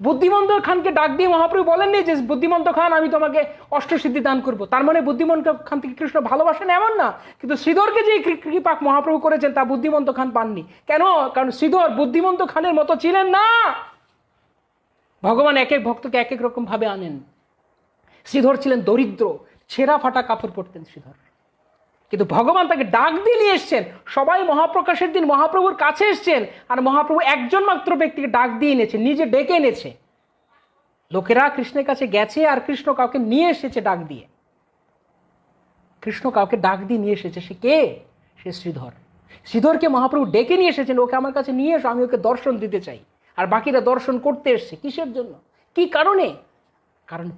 [SPEAKER 1] বুদ্ধিমন্ত খানকে ডাক দিয়ে মহাপ্রভু বলেননি যে বুদ্ধিমন্ত খান আমি তোমাকে অষ্টসিদ্ধি দান করবো। তার মানে বুদ্ধিমন্ত খান থেকে কৃষ্ণ ভালোবাসেন এমন না, কিন্তু শ্রীধরকে যে কৃপা মহাপ্রভু করেছেন তা বুদ্ধিমন্ত খান পাননি। কেন? কারণ শ্রীধর বুদ্ধিমন্ত খানের মতো ছিলেন না। ভগবান এক এক ভক্তকে এক এক রকম ভাবে আনেন। শ্রীধর ছিলেন দরিদ্র, ছেঁড়া ফাটা কাপড় পরতেন শ্রীধর, কিন্তু ভগবান তাকে ডাক দিয়ে নিয়ে এসছেন। সবাই মহাপ্রকাশের দিন মহাপ্রভুর কাছে এসছেন, আর মহাপ্রভু একজন মাত্র ব্যক্তিকে ডাক দিয়ে এনেছে, নিজে ডেকে এনেছে। লোকেরা কৃষ্ণের কাছে গেছে আর কৃষ্ণ কাউকে নিয়ে এসেছে ডাক দিয়ে। কৃষ্ণ কাউকে ডাক দিয়ে নিয়ে এসেছে, সে কে? সে শ্রীধর। শ্রীধরকে মহাপ্রভু ডেকে নিয়ে এসেছেন, ওকে আমার কাছে নিয়ে এসো, আমি ওকে দর্শন দিতে চাই। আর বাকিরা দর্শন করতে এসছে কিসের জন্য, কি কারণে? কারণ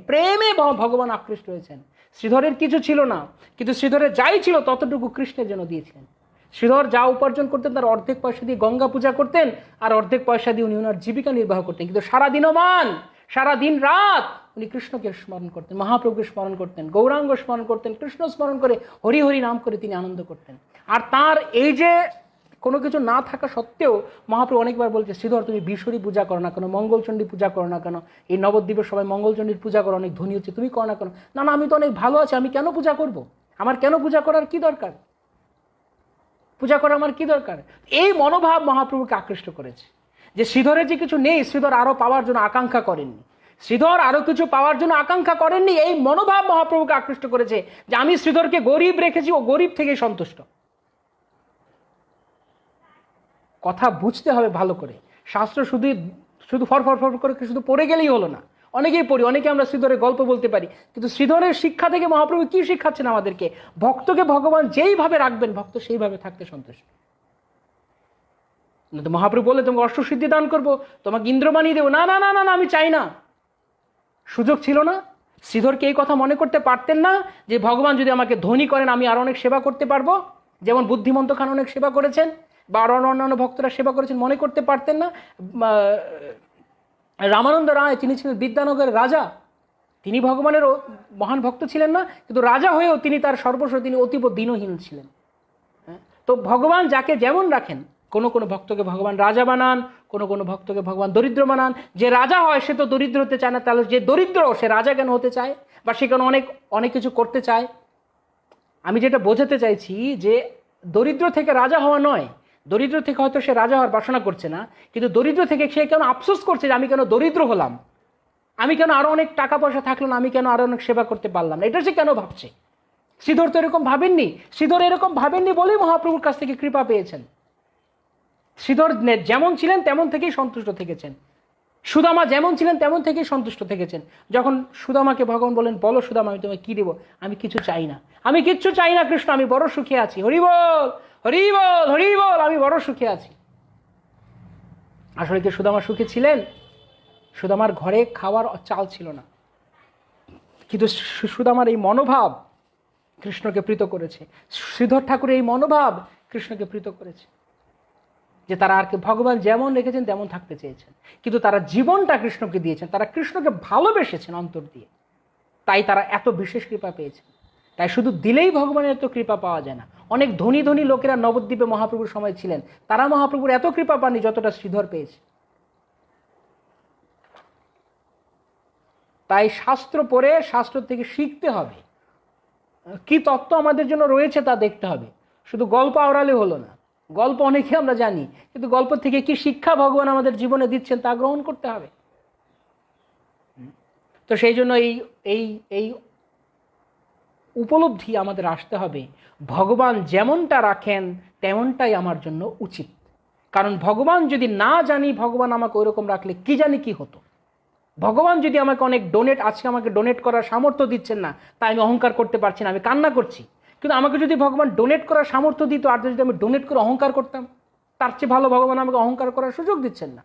[SPEAKER 1] প্রেমে ভগবান আকৃষ্ট হয়েছেন। শ্রীধরের কিছু ছিল না, কিন্তু শ্রীধরের যাই ছিল ততটুকু কৃষ্ণের জন্য দিয়েছিলেন। শ্রীধর যা উপার্জন করতেন তার অর্ধেক পয়সা দিয়ে গঙ্গা পূজা করতেন, আর অর্ধেক পয়সা দিয়ে উনি ওনার জীবিকা নির্বাহ করতেন। কিন্তু সারা দিন রাত উনি কৃষ্ণকে স্মরণ করতেন, মহাপ্রভুকে স্মরণ করতেন, গৌরাঙ্গ স্মরণ করতেন, কৃষ্ণ স্মরণ করে হরি হরি নাম করে তিনি আনন্দ করতেন। আর তার এই যে কোনো কিছু না থাকা সত্ত্বেও মহাপ্রভু অনেকবার বলছে, শ্রীধর তুমি বিশ্বরী পূজা করো না কেন, মঙ্গলচণ্ডী পূজা করো না কেন, এই নবদ্বীপের সবাই মঙ্গলচণ্ডীর পূজা করো, অনেক ধনী হচ্ছে, তুমি করো না কেন? না আমি তো অনেক ভালো আছি, আমি কেন পূজা করব? আমার কেন পূজা করার কি দরকার? পূজা করা আমার কি দরকার? এই মনোভাব মহাপ্রভুকে আকৃষ্ট করেছে যে শ্রীধরের যে কিছু নেই, শ্রীধর আরো পাওয়ার জন্য আকাঙ্ক্ষা করেননি, শ্রীধর আরো কিছু পাওয়ার জন্য আকাঙ্ক্ষা করেননি। এই মনোভাব মহাপ্রভুকে আকৃষ্ট করেছে যে আমি শ্রীধরকে গরিব রেখেছি, ও গরিব থেকেই সন্তুষ্ট। কথা বুঝতে হবে ভালো করে। শাস্ত্র শুধু শুধু ফর ফর ফর করে শুধু পড়ে গেলেই হলো না। অনেকেই পড়ি, অনেকে আমরা শ্রীধরের গল্প বলতে পারি, কিন্তু শ্রীধরের শিক্ষা থেকে মহাপ্রভু কি শিক্ষাচ্ছেন আমাদেরকে? ভক্তকে ভগবান যেইভাবে রাখবেন ভক্ত সেইভাবে থাকতে সন্তুষ্ট। তো মহাপ্রভু বলে তোমাকে অষ্টসিদ্ধি দান করবো, তোমাকে ইন্দ্র বানিয়ে দেবো, না না না না না, আমি চাই না। সুযোগ ছিল না? শ্রীধরকে এই কথা মনে করতে পারতেন না যে ভগবান যদি আমাকে ধনী করেন আমি আর অনেক সেবা করতে পারবো, যেমন বুদ্ধিমন্ত খান অনেক সেবা করেছেন বা আরো অন্যান্য ভক্তরা সেবা করেছেন? মনে করতে পারতেন না? রামানন্দ রায়, তিনি ছিলেন বিদ্যানগরের রাজা, তিনি ভগবানের মহান ভক্ত ছিলেন না, কিন্তু রাজা হয়েও তিনি তার সর্বস্ব তিনি অতীব দীনহীন ছিলেন। তো ভগবান যাকে যেমন রাখেন, কোনো কোনো ভক্তকে ভগবান রাজা বানান, কোনো কোনো ভক্তকে ভগবান দরিদ্র বানান। যে রাজা হয় সে তো দরিদ্র হতে চায় না, তাহলে যে দরিদ্র সে রাজা কেন হতে চায়, বা সে কেন অনেক অনেক কিছু করতে চায়? আমি যেটা বোঝাতে চাইছি যে দরিদ্র থেকে রাজা হওয়া নয়, দরিদ্র থেকে হয়তো সে রাজা হওয়ার বাসনা করছে না, কিন্তু দরিদ্র থেকে সে কেন আফসোস করছে যে আমি কেন দরিদ্র হলাম, আমি কেন আরো অনেক টাকা পয়সা থাকলো না, আমি কেন আরো অনেক সেবা করতে পারলাম না, এটা সে কেন ভাবছে। শ্রীধর তো এরকম ভাবেননি। শ্রীধর এরকম ভাবেননি বলেই মহাপ্রভুর কাছ থেকে কৃপা পেয়েছেন। শ্রীধর যেমন ছিলেন তেমন থেকেই সন্তুষ্ট থেকেছেন। সুদামা যেমন ছিলেন তেমন থেকেই সন্তুষ্ট থেকেছেন। যখন সুদামাকে ভগবান বলেন, বলো সুদামা আমি তোমায় কি দেবো? আমি কিছু চাই না, আমি কিচ্ছু চাই না কৃষ্ণ, আমি বড় সুখে আছি, হরিবল হরিবল হরিবল, আমি বড় সুখে আছি। আসলে কি সুদামা সুখে ছিলেন? সুদামার ঘরে খাওয়ার চাল ছিল না, কিন্তু সুদামার এই মনোভাব কৃষ্ণকে প্রীত করেছে। শ্রীধর ঠাকুরের এই মনোভাব কৃষ্ণকে প্রীত করেছে যে তারা আর কি ভগবান যেমন রেখেছেন তেমন থাকতে চেয়েছেন, কিন্তু তারা জীবনটা কৃষ্ণকে দিয়েছেন, তারা কৃষ্ণকে ভালোবেসেছেন অন্তর দিয়ে, তাই তারা এত বিশেষ কৃপা পেয়েছেন। তাই শুধু দিলেই ভগবানের এত কৃপা পাওয়া যায় না। অনেক ধনী ধনী লোকেরা নবদ্বীপে মহাপ্রভুর সময় ছিলেন, তারা মহাপ্রভুর এত কৃপা পাননি যতটা শ্রীধর পেয়েছে। তাই শাস্ত্র পড়ে শাস্ত্র থেকে শিখতে হবে, কি তত্ত্ব আমাদের জন্য রয়েছে তা দেখতে হবে। শুধু গল্প আওড়ালে হলো না। গল্প অনেকে আমরা জানি, কিন্তু গল্প থেকে কি শিক্ষা ভগবান আমাদের জীবনে দিচ্ছেন তা গ্রহণ করতে হবে। তো সেই জন্য এই এই এই উপলব্ধি আমাদের আসতে হবে, ভগবান যেমনটা রাখেন তেমনটাই আমার জন্য উচিত। কারণ ভগবান যদি না জানি ভগবান আমাকে ওইরকম রাখলে কি জানি কি হতো। ভগবান যদি আমাকে অনেক আজকে আমাকে ডোনেট করার সামর্থ্য দিচ্ছেন না, তাই আমি অহংকার করতে পারছি না, আমি কান্না করছি। কিন্তু আমাকে যদি ভগবান ডোনেট করার সামর্থ্য দিত, আর যদি আমি ডোনেট করে অহংকার করতাম, তার চেয়ে ভালো ভগবান আমাকে অহংকার করার সুযোগ দিচ্ছেন না,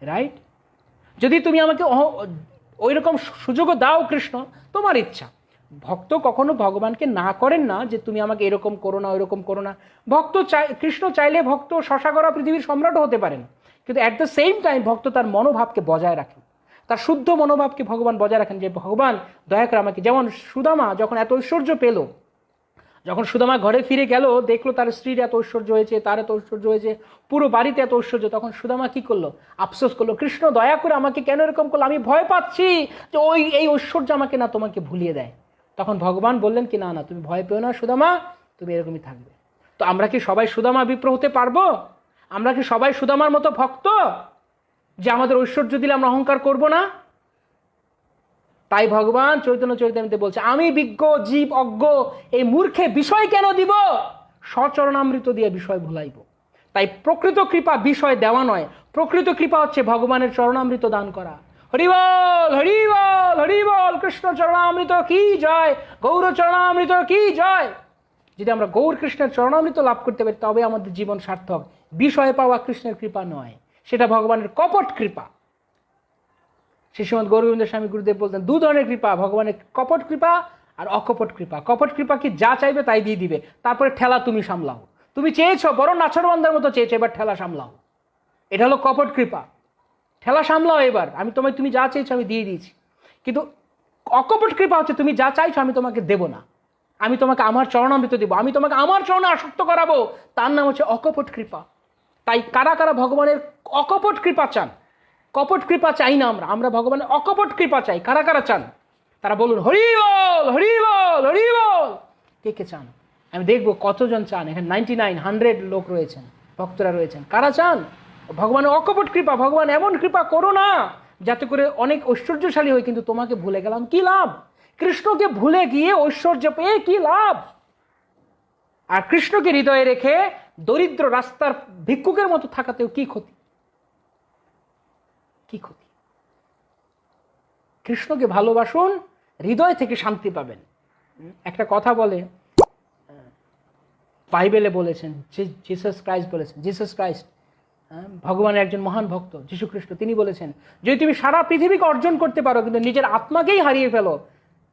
[SPEAKER 1] রাইট? যদি তুমি আমাকে ওই রকম সুযোগও দাও কৃষ্ণ, তোমার ইচ্ছা। ভক্ত কখনো ভগবানকে না করেন না যে তুমি আমাকে এরকম করো না ওইরকম করো না। ভক্ত কৃষ্ণ চাইলে ভক্ত শশাগড়া পৃথিবীর সম্রাটও হতে পারেন, কিন্তু অ্যাট দ্য সেম টাইম ভক্ত তার মনোভাবকে বজায় রাখেন, তার শুদ্ধ মনোভাবকে ভগবান বজায় রাখেন, যে ভগবান দয়া করে আমাকে। যেমন সুদামা যখন এত ঐশ্বর্য পেল, যখন সুদামা ঘরে ফিরে গেল, দেখলো তার স্ত্রীর এত ঐশ্বর্য হয়েছে, তার এত ঐশ্বর্য হয়েছে, পুরো বাড়িতে এত ঐশ্বর্য, তখন সুদামা কি করলো? আফসোস করলো, কৃষ্ণ দয়া করে আমাকে কেন এরকম করলো, আমি ভয় পাচ্ছি যে এই ঐশ্বর্য আমাকে না তোমাকে ভুলিয়ে দেয়। তখন ভগবান বললেন কি, না না তুমি ভয় পেও না সুদামা, তুমি এরকমই থাকবে। তো আমরা কি সবাই সুদামা বিপ্র হতে পারবো? আমরা কি সবাই সুদামার মতো ভক্ত যে আমাদের ঐশ্বর্য দিলে আমরা অহংকার করব না? তাই ভগবান চৈতন্য চরিতামৃতে বলছে, আমি বিজ্ঞ জীব অজ্ঞ, এই মূর্খে বিষয় কেন দিব, সচরণামৃত দিয়ে বিষয় ভুলাইব। তাই প্রকৃত কৃপা বিষয় দেওয়া নয়, প্রকৃত কৃপা হচ্ছে ভগবানের চরণামৃত দান করা। হরিবল হরিবল হরিবল, কৃষ্ণ চরণামৃত কি জয়, গৌর চরণামৃত কি জয়। যদি আমরা গৌর কৃষ্ণের চরণামৃত লাভ করতে পারি তবে আমাদের জীবন সার্থক। বিষয় পাওয়া কৃষ্ণের কৃপা নয়, সেটা ভগবানের কপট কৃপা। শ্রীমৎ গৌরগোবিন্দ স্বামী গুরুদেব বলতেন, দু ধরনের কৃপা, ভগবানের কপট কৃপা আর অকপট কৃপা। কপট কৃপা কি যা চাইবে তাই দিয়ে দিবে, তারপরে ঠেলা তুমি সামলাও। তুমি চেয়েছো বড় নাছরবান্দার মতো চেয়েছো, এবার ঠেলা সামলাও। এটা হলো কপট কৃপা, ঠেলা সামলাও এবার, তুমি যা চেয়েছো আমি দিয়ে দিয়েছি। কিন্তু অকপট কৃপা হচ্ছে তুমি যা চাইছো আমি তোমাকে দেব না, আমি তোমাকে আমার চরণামৃত দেবো, আমি তোমাকে আমার চরণে আসক্ত করাবো, তার নাম হচ্ছে অকপট কৃপা। তাই কারা কারা ভগবানের অকপট কৃপা চান? কপট কৃপা চাই না আমরা, আমরা ভগবানের অকপট কৃপা চাই। কারা কারা চান তারা বলুন, হরি বল হরি বল হরি বল। কে কে চান? আমি দেখবো কতজন চান। এখানে 99-100 লোক রয়েছেন, ভক্তরা রয়েছেন। কারা চান ভগবানের অকপট কৃপা? ভগবান এমন কৃপা করো না যাতে করে অনেক ঐশ্বর্যশালী হই কিন্তু তোমাকে ভুলে গেলাম, কি লাভ? কৃষ্ণকে ভুলে গিয়ে ঐশ্বর্য পেয়ে কি লাভ? আর কৃষ্ণকে হৃদয়ে রেখে দরিদ্র রাস্তার ভিক্ষুকের মতো থাকাতেও কি ক্ষতি? কি ক্ষতি? কৃষ্ণকে ভালোবাসুন, হৃদয় থেকে শান্তি পাবেন। একটা কথা বলে, বাইবেলে বলেছেন, জিসাস ক্রাইস্ট বলেছেন, জিসাস ক্রাইস্ট ভগবানের একজন মহান ভক্ত যীশু খ্রিস্ট, তিনি বলেছেন, যদি তুমি সারা পৃথিবীকে অর্জন করতে পারো কিন্তু নিজের আত্মাকেই হারিয়ে ফেলো,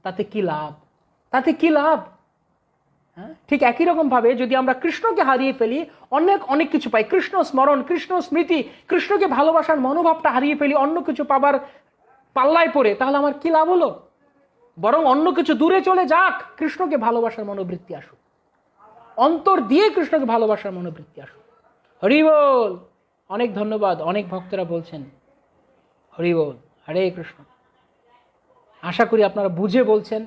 [SPEAKER 1] তাতে কি লাভ? তাতে কি লাভ? ঠিক একই রকম ভাবে যদি আমরা কৃষ্ণকে হারিয়ে ফেলি, অনেক অনেক কিছু পাই। কৃষ্ণ স্মরণ, কৃষ্ণ স্মৃতি, কৃষ্ণকে ভালোবাসার মনোভাবটা হারিয়ে ফেলি অন্য কিছু পাবার পাল্লায় পড়ে, তাহলে আমার কি লাভ হলো? বরং অন্য কিছু দূরে চলে যাক, কৃষ্ণকে ভালোবাসার মনোবৃত্তি আসুক, অন্তর দিয়ে কৃষ্ণকে ভালোবাসার মনোবৃত্তি আসুক। হরি বল। অনেক ধন্যবাদ। অনেক ভক্তরা বলছেন হরি বল, হরে কৃষ্ণ। আশা করি আপনারা বুঝে বলছেন।